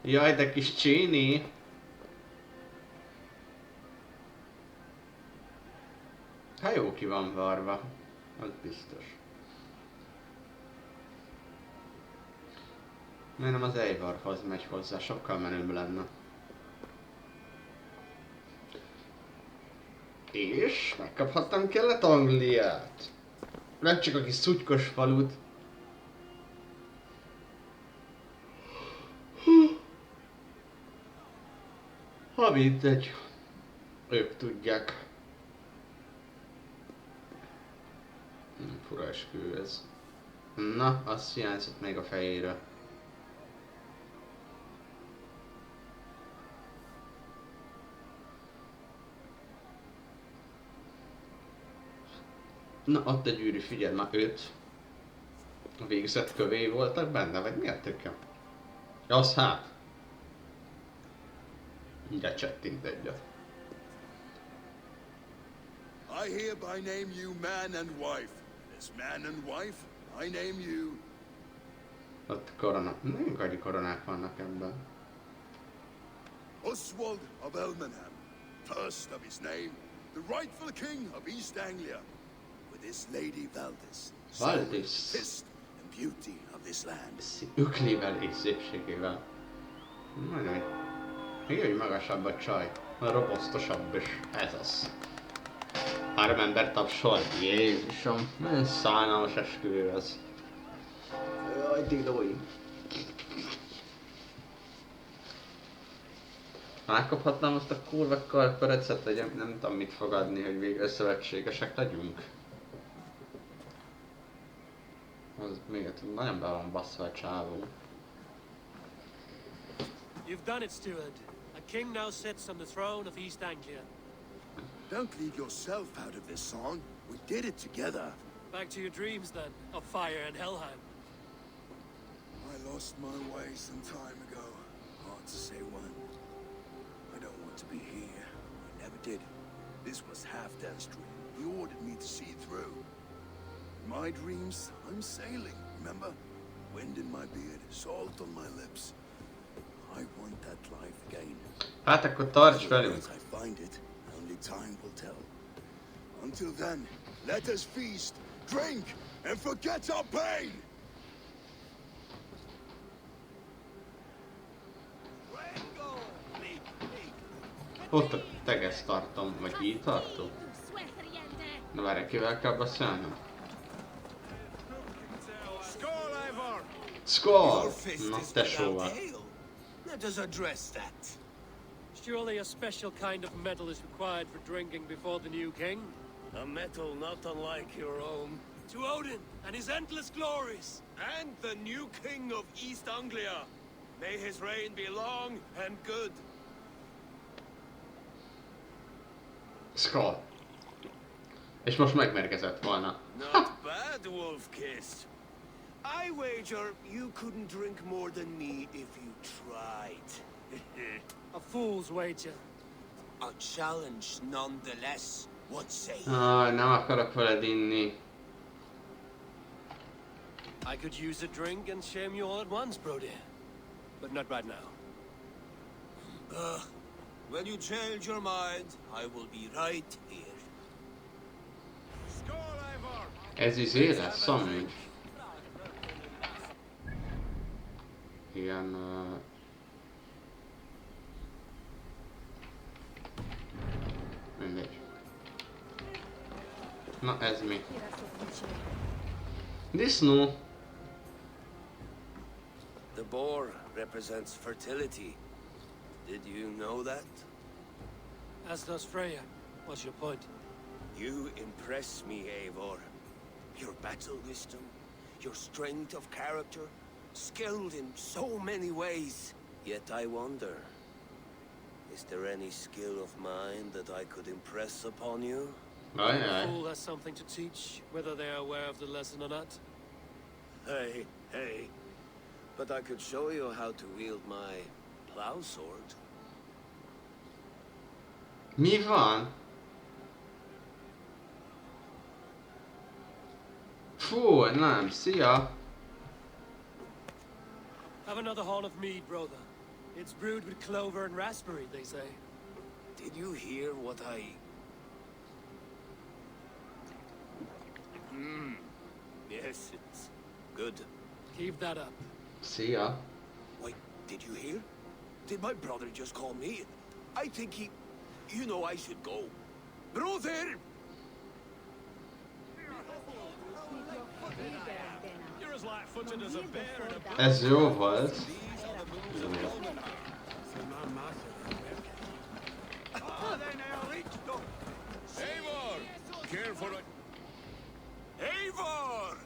Jaj, de kis csini! Hát jó ki van varva, az biztos. Miért nem az Eivarhoz megy hozzá, sokkal menőbb lenne. És megkaphattam Kelet-Angliát. Nem csak a kis szutykos falut. Ha mindegy. Ők tudják. Fura eskü ez. Na, azt hiányzott még a fejére. Na, ott egy gyűrű, figyelj, már őt. A végzett kövé voltak benne, vagy mi a tököm? Ja, az hát. De csettint egyet. I hereby name you man and wife. As man and wife, I name you. Ott korona. Nagyon gagyi koronák vannak ebben. Oswald of Elmenham, first of his name, the rightful king of East Anglia, with his lady Valdis, Valdis. fist and beauty of this land. Öklével és szépségével. Nagyon jó. Még hogy magasabb a csaj. A robosztosabb is. Ez az. 3 ember tapsol. Jézusom. Nagyon szánalmas esküvő ez. Jaj, dilóim. Megkaphatnám azt a kurva karperecet, hogy nem tudom mit fogadni, hogy végre szövetségesek legyünk. Az még nagyon be van basszva a csávó. You've done it, Steward. A king now sits on the throne of East Anglia. Don't leave yourself out of this song. We did it together. Back to your dreams, then, of fire and Helheim. I lost my way some time ago. Hard to say when. to be here. I never did. This was Halfdan's dream. He ordered me to see through. In my dreams, I'm sailing, remember? Wind in my beard, salt on my lips. I want that life again. Hát akkor tarts velünk. As I find it, only time will tell. Until then, let us feast, drink, and forget our pain! Ott a tegeszt tartom, vagy így tartom? Na várj, kivel kell beszélnem? Skål! Na, tesóval. Let us address that. Surely a special kind of metal is required for drinking before the new king? A metal not unlike your own. To Odin and his endless glories! And the new king of East Anglia. May his reign be long and good. Skål! És most megmérgezett volna. Not bad, Wolf-Kissed. I wager you couldn't drink more than me if you tried. A fool's wager. A challenge nonetheless. What say? Nem akarok veled inni. I could use a drink and shame you all at once, Brody. But not right now. When you change your mind, I will be right here. Ez izé lesz, amúgy. Ilyen... Mindegy. Na ez mi? Disznó! The boar represents fertility. Did you know that? As does Freya. What's your point? You impress me, Eivor. Your battle wisdom, your strength of character, skilled in so many ways. Yet I wonder, is there any skill of mine that I could impress upon you? The fool has something to teach, whether they are aware of the lesson or not. Hey, hey. But I could show you how to wield my plow sword. Mi van? Fú, nem, szia! Have another horn of mead, brother. It's brewed with clover and raspberry, they say. Did you hear what I... Yes, it's good. Keep that up. Szia! Wait, did you hear? Did my brother just call me? I think he... You know I should go. Brother! You're as light-footed as a bear in a... Ez jó volt. Eivor! Care for it. Eivor!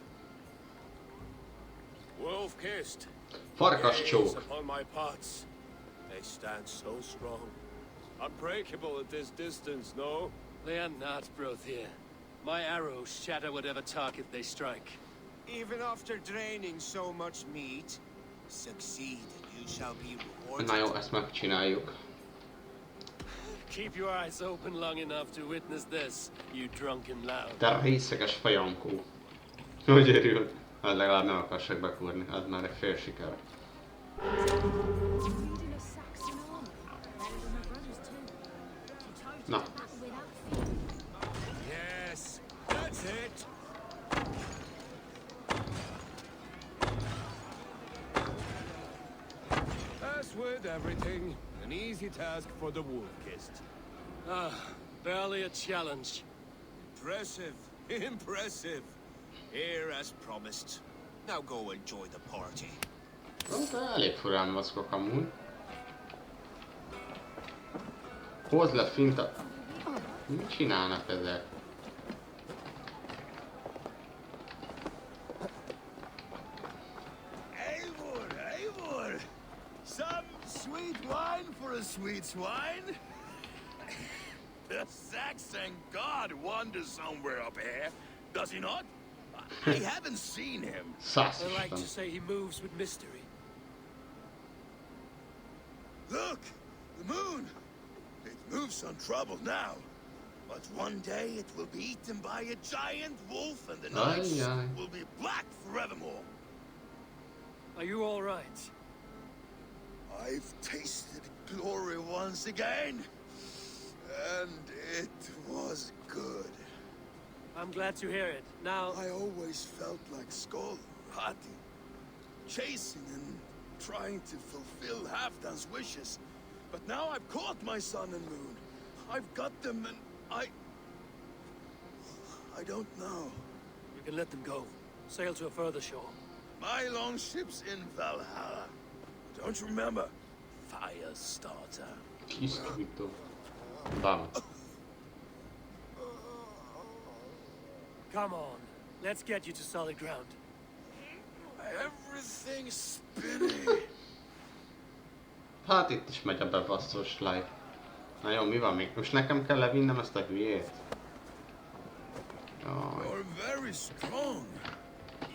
Wolf-Kissed. Farkascsók. Upon my pots. They stand so strong. Unbreakable at this distance, no? They are not, Brother. My arrows shatter whatever target they strike. Even after draining so much meat, succeed and you shall be rewarded. Na jó, ezt megcsináljuk. Keep your eyes open long enough to witness this, you drunken lout. Te részeges fajankó. Hogy örül? Hát legalább nem akarsak bekúrni, az már egy fél siker. Na. Yes, that's it. As with everything, an easy task for the Wolf-Kissed. Barely a challenge. Impressive, impressive. Here as promised. Now go enjoy the party. Elég furán mozgok amúgy. Hozd le finta... Mit csinálnak ezek? Eivor, Eivor! Some sweet wine for a sweet swine? The Saxon god wanders somewhere up here, does he not? I haven't seen him. I like to say he moves with mystery. Look! The moon! move's on trouble now. But one day it will be eaten by a giant wolf and the nights will be black forevermore. Are you all right? I've tasted glory once again, and it was good. I'm glad to hear it. Now... I always felt like Skull, Hati, chasing and trying to fulfill Halfdan's wishes. But now I've caught my sun and moon. I've got them and I don't know. You can let them go. Sail to a further shore. My longship's in Valhalla. Don't you remember? Firestarter. Iscrito. Vamos. Come on. Let's get you to solid ground. Everything's spinning. Hát itt is megy a bebasszós live. Na jó, mi van még? Most nekem kell levinnem ezt a hülyét? Jaj. You're very strong.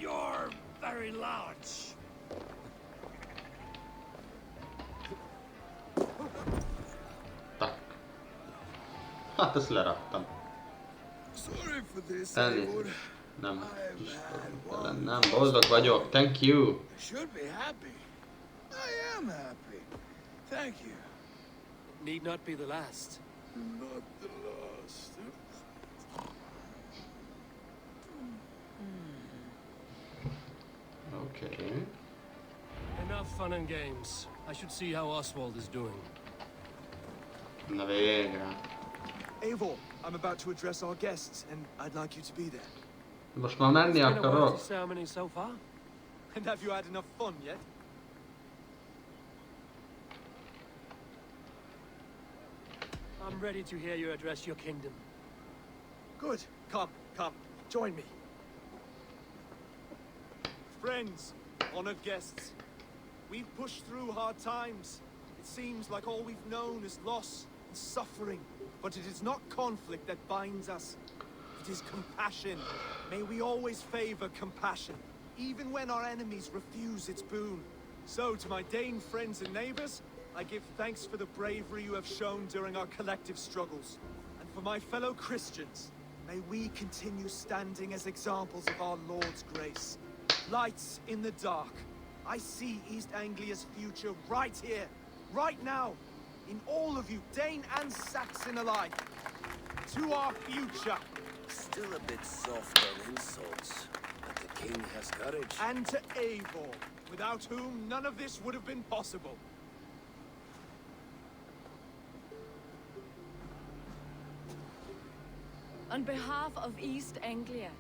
You're very large. Tak. Hát ezt leraktam. Sorry for this, Elnézést. Nem. Nem, boldog vagyok. Thank you. I should be happy. I am happy. Thank you. It need not be the last. Not the last. Okay. Enough fun and games. I should see how Oswald is doing. Na végre. Eivor, I'm about to address our guests, and I'd like you to be there. Most már menni akarok. Ceremony so far? And have you had enough fun yet? I'm ready to hear you address your kingdom. Good. Come, join me. Friends, honored guests, we've pushed through hard times. It seems like all we've known is loss and suffering, but it is not conflict that binds us. It is compassion. May we always favor compassion, even when our enemies refuse its boon. So, to my Dane friends and neighbors, I give thanks for the bravery you have shown during our collective struggles. And for my fellow Christians, may we continue standing as examples of our Lord's grace. Lights in the dark. I see East Anglia's future right here, right now, in all of you, Dane and Saxon alike. To our future. Still a bit soft on insults, but the king has courage. And to Eivor, without whom none of this would have been possible. On behalf of East Anglia,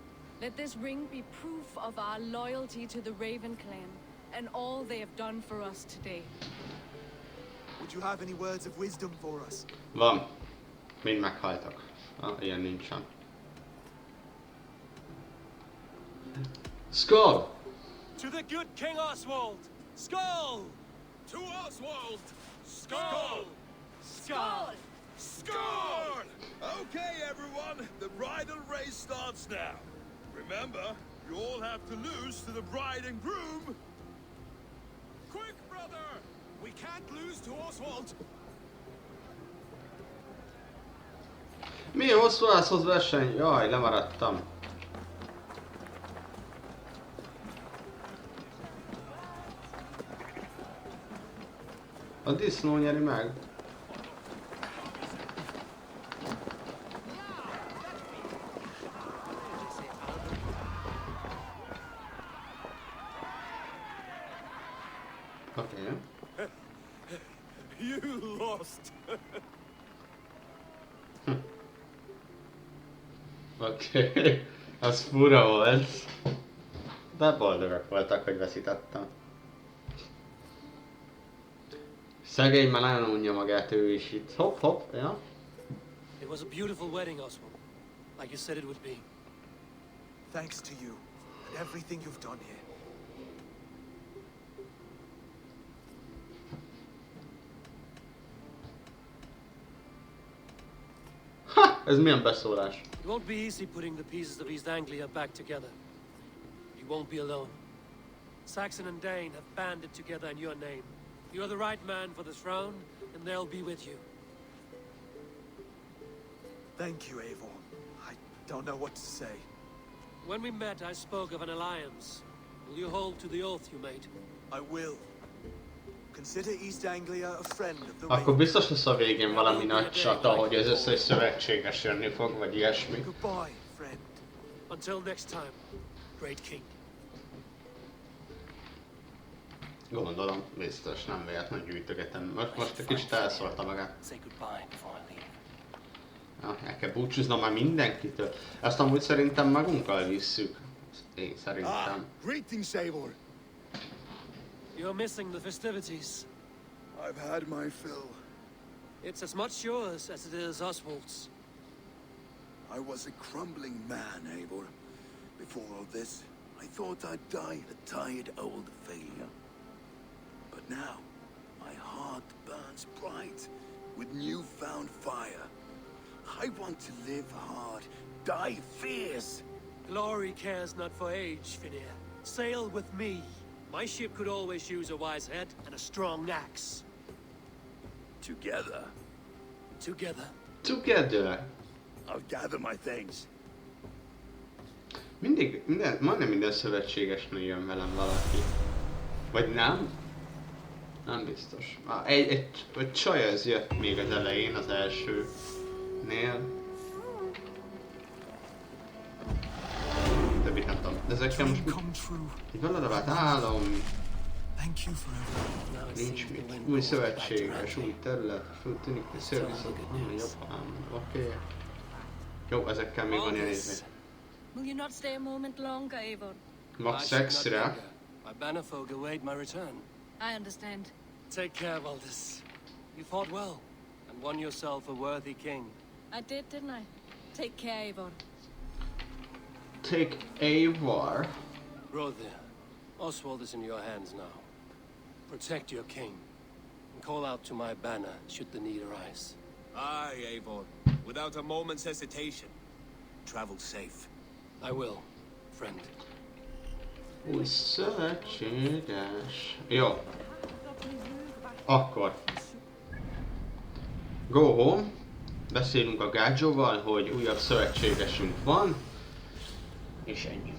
let this ring be proof of our loyalty to the Raven clan and all they have done for us today. Would you have any words of wisdom for us? Van. Mind meghaltak. Ilyen nincsen. Skull! To the good King Oswald! Skull! To Oswald! Skull! Skull! Score! Okay, everyone, the bridal race starts now. Remember, you all have to lose to the bride and groom. Quick, brother! We can't lose to Oswald! Milyen hosszú állsz verseny? Jaj, lemaradtam. A disznó nyeri meg. Okay. You lost! Oké, az fura volt. De boldogak voltak, hogy veszítettem. Szegény már nagyon unja magát ő is itt. Hopp, hopp, ja. It was a beautiful wedding, Oswald. Like you said it would be. Thanks to you and everything you've done here. Ha! Ez milyen beszólás? It won't be easy putting the pieces of East Anglia back together. You won't be alone. Saxon and Dane have banded together in your name. You're the right man for the throne, and they'll be with you. Thank you, Eivor. I don't know what to say. When we met, I spoke of an alliance. Will you hold to the oath you made? I will. Consider East Anglia a friend of the Akkor biztos lesz a végén valami nagy csata, hogy az összes szövetséges jönni fog, vagy ilyesmi. Goodbye, friend. Until next time, great king. Gondolom, biztos, nem véletlenül gyűjtögetem. Most egy kicsit elszólta magát. Ja, el kell búcsúznom már mindenkitől. Ezt amúgy szerintem magunkkal visszük. Én szerintem. Greetings, Eivor. You're missing the festivities. I've had my fill. It's as much yours as it is Oswald's. I was a crumbling man, Eivor. Before all this, I thought I'd die a tired old failure. But now, my heart burns bright with newfound fire. I want to live hard, die fierce. Glory cares not for age, Finir. Sail with me. My ship could always use a wise head and a strong axe. Together. Together. Together. I'll gather my things. Majdnem minden szövetségesnél jön velem valaki. Vagy nem? Nem biztos. Egy csaj az jött még az elején, az elsőnél. Többit nem tudom. Ezekkel most egy valaravát álom. Nincs mit. Új szövetséges, új terület, föltűnik, hogy szervizet, oké. Jó, ezekkel még van nézni. Will you not stay a moment longer, Eivor? Max extra. My bannerfolk await my return. I understand. Take care, Valdis. You fought well, and won yourself a worthy king. I did, didn't I? Take care, Eivor. Take Eivor. Rothir, Oswald is in your hands now. Protect your king, and call out to my banner should the need arise. Aye, Eivor. Without a moment's hesitation. Travel safe. I will, friend. Új szövetséges. Jó. Akkor. Go home. Beszélünk a Gágyóval, hogy újabb szövetségesünk van. És ennyi.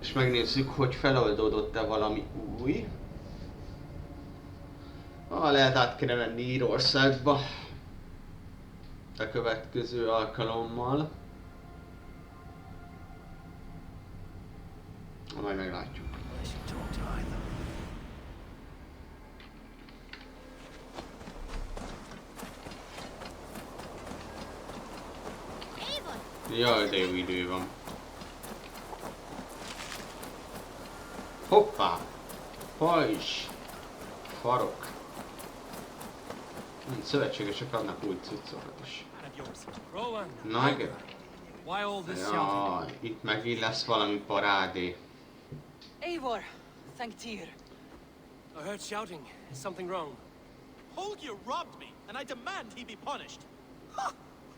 És megnézzük, hogy feloldódott-e valami új. Lehet át kéne menni Írországba. A következő alkalommal. Majd meglátjuk. Jaj, de jó idő van. Hoppá! Pajzs! Farok! Szövetségesek adnak új cuccokat is. Na igen. Jaj, itt megint lesz valami parádé. Eivor, thank Tyr. I heard shouting. Is something wrong? Holger robbed me, and I demand he be punished. Ha!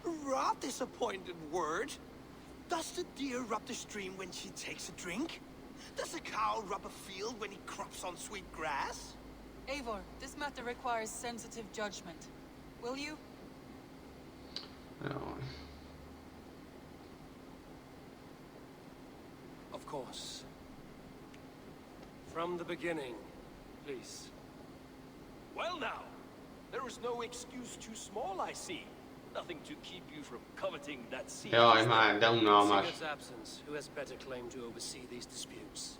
Robbed is a pointed word. Does the deer rub the stream when she takes a drink? Does a cow rub a field when he crops on sweet grass? Eivor, this matter requires sensitive judgment. Will you? Jaj. Of course. From the beginning, please. Well now, there is no excuse too small, I see. Nothing to keep you from coveting that sea. Jaj, már, de unalmas. Sigurd's absence, who has better claim to oversee these disputes?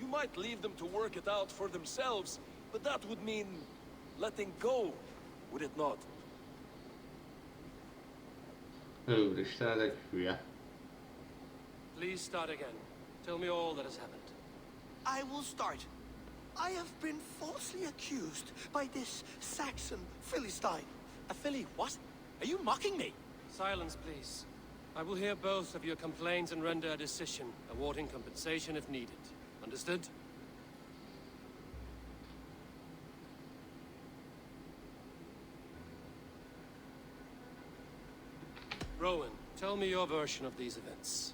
You might leave them to work it out for themselves, but that would mean letting go, would it not? Úristen, ez egy hülye. Please start again. Tell me all that has happened. I will start. I have been falsely accused by this Saxon Philistine. A Philly what? Are you mocking me? Silence, please. I will hear both of your complaints and render a decision, awarding compensation if needed. Understood? Rowan, tell me your version of these events.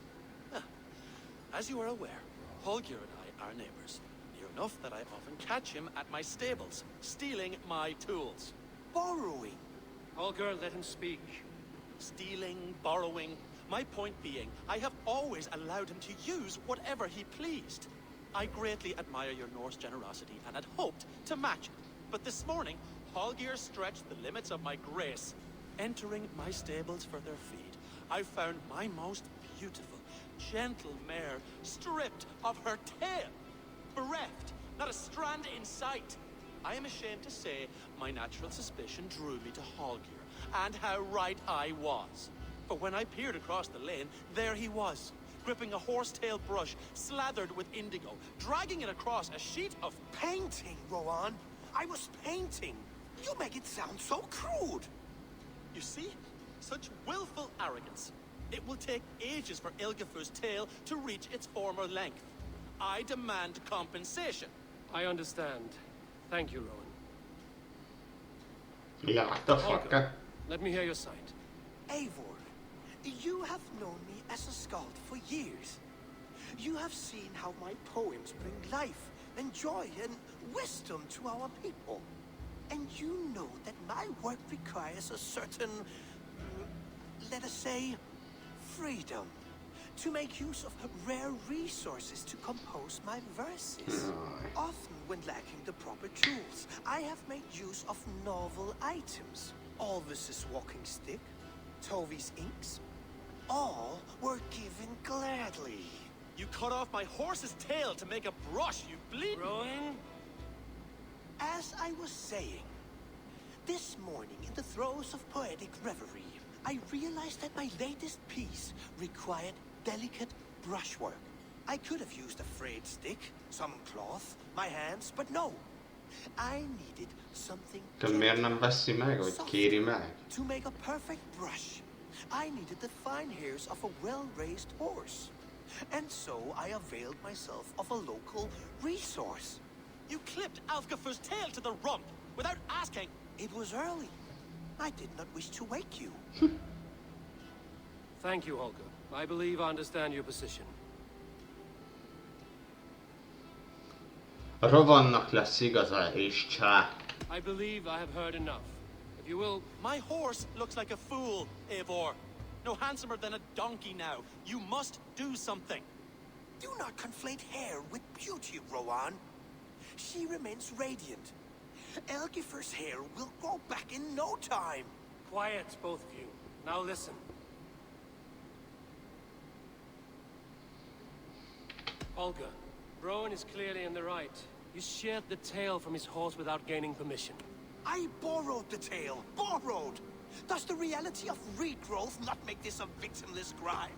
As you are aware, Holger and I are neighbors. Near enough that I often catch him at my stables, stealing my tools. Borrowing. Holger, let him speak. stealing, borrowing. My point being, I have always allowed him to use whatever he pleased. I greatly admire your Norse generosity and had hoped to match it. But this morning, Hallgeir stretched the limits of my grace. Entering my stables for their feed, I found my most beautiful, gentle mare stripped of her tail. Bereft, not a strand in sight. I am ashamed to say my natural suspicion drew me to Hallgeir, and how right I was. For when I peered across the lane, there he was, gripping a horsetail brush slathered with indigo, dragging it across a sheet of Painting, Rowan. I was painting. You make it sound so crude. You see? Such willful arrogance. It will take ages for Ilgafur's tail to reach its former length. I demand compensation. I understand. Thank you, Rowan. Yeah, what the fuck? Let me hear your side. Eivor, you have known me as a skald for years. You have seen how my poems bring life and joy and wisdom to our people. And you know that my work requires a certain, let us say, freedom to make use of rare resources to compose my verses. Often when lacking the proper tools, I have made use of novel items. Alvis's walking stick, Tovi's inks, all were given gladly. You cut off my horse's tail to make a brush, you bleed. Rowan? As I was saying, this morning in the throes of poetic reverie, I realized that my latest piece required delicate brushwork. I could have used a frayed stick, some cloth, my hands, but no. I needed something Miért nem veszi meg, vagy kéri meg? to make a perfect brush. I needed the fine hairs of a well-raised horse. And so I availed myself of a local resource. You clipped Alfgafur's tail to the rump without asking. It was early. I did not wish to wake you. Thank you, Holger. I believe I understand your position. Rovannak lesz igaza, és csá. I believe I have heard enough. If you will... My horse looks like a fool, Eivor. No handsomer than a donkey now. You must do something. Do not conflate hair with beauty, Rowan. She remains radiant. Elgifur's hair will grow back in no time. Quiet, both of you. Now listen. Olga, Rowan is clearly in the right. You sheared the tail from his horse without gaining permission. I borrowed the tail. Borrowed! Does the reality of regrowth not make this a victimless crime?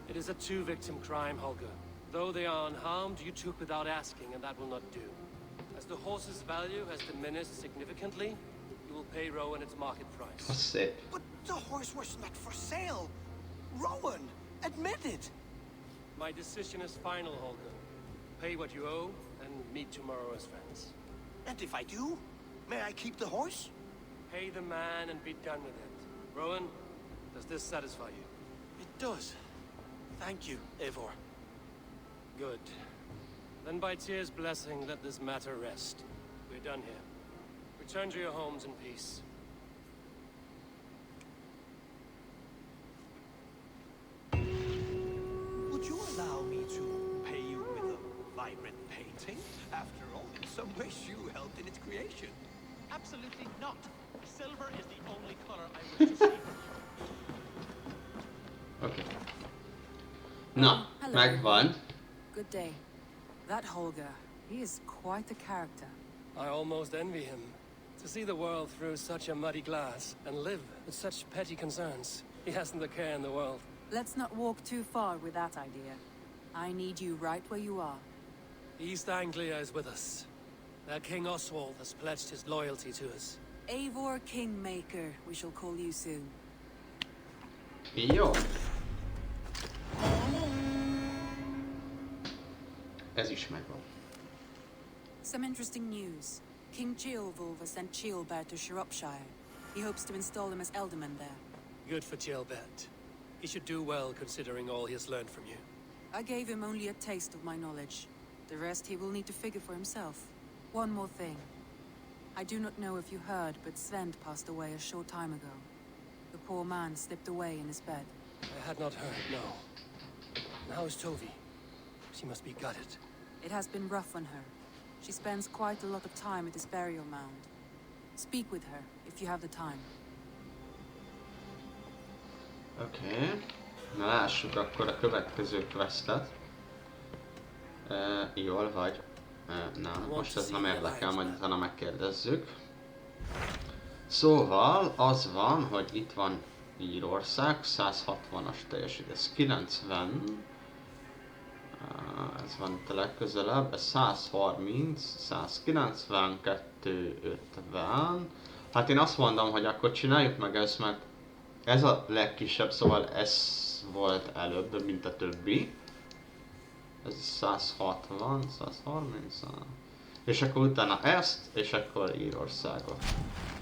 It is a two-victim crime, Holger. Though they are unharmed, you took without asking, and that will not do. As the horse's value has diminished significantly, you will pay Rowan its market price. That's it. But the horse was not for sale. Rowan, admit it. My decision is final, Holger. Pay what you owe, and meet tomorrow as friends. And if I do, may I keep the horse? Pay the man and be done with it. Rowan, does this satisfy you? It does. Thank you, Eivor. Good. Then by Tyr's blessing, let this matter rest. We're done here. Return to your homes in peace. Would you allow me to pay you with a vibrant painting? After all, in some ways you helped in its creation. Absolutely not. Silver is the only color I wish to see. Okay. Na, megvan. Good day. That Holger, he is quite the character. I almost envy him. To see the world through such a muddy glass and live with such petty concerns. He hasn't a care in the world. Let's not walk too far with that idea. I need you right where you are. East Anglia is with us. Their King Oswald has pledged his loyalty to us. Eivor Kingmaker, we shall call you soon. Jó. Ez is megvan. Some interesting news. King Ceolwulf has sent Ceolbert to Shropshire. He hopes to install him as Elderman there. Good for Ceolbert. He should do well considering all he has learned from you. I gave him only a taste of my knowledge. The rest he will need to figure for himself. One more thing. I do not know if you heard, but Svend passed away a short time ago. The poor man slipped away in his bed. I had not heard, no. And how is Tovi? She must be gutted. It has been rough on her. She spends quite a lot of time at this burial mound. Speak with her, if you have the time. Oké. Na lássuk akkor a következő questet. Jól vagy? Nem, most ez nem érdekel, majd utána megkérdezzük. Szóval az van, hogy itt van Írország, 160-as teljesítés, 90. Ez van itt a legközelebb, ez 130, 192, 50. Hát én azt mondom, hogy akkor csináljuk meg ezt, mert ez a legkisebb, szóval ez volt előbb, mint a többi. Ez 160, 130, és akkor utána ezt, és akkor Írországot.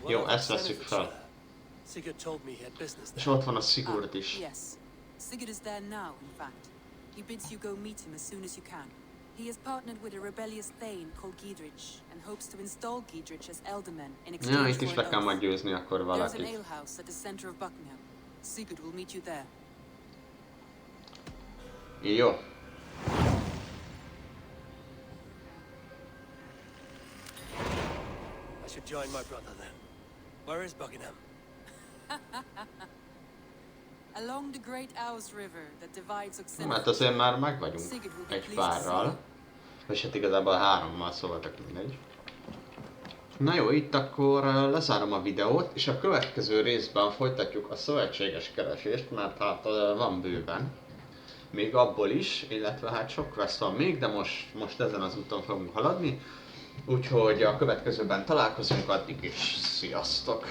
Jó, ezt veszük fel. És ott van a Sigurd is. Yes. Sigurd is there now, in fact. He bids you go meet him as soon as you can. He has partnered with a rebellious thane called Giedrich and hopes to install Giedrich as elderman in exchange Ja, itt is for le an kell oath. majd győzni akkor There's an valakit. alehouse at the center of Buckingham. Sigurd will meet you there. Jó. I should join my brother then. Where is Buckingham? Along the great Ouse River that divides Oxenford. Mert azért már meg vagyunk egy párral. És hát igazából 3-mal, szóval tök mindegy. Na jó, itt akkor lezárom a videót, és a következő részben folytatjuk a szövetséges keresést, mert hát van bőven. Még abból is, illetve hát sok quest van még, de most ezen az úton fogunk haladni. Úgyhogy a következőben találkozunk, addig is sziasztok!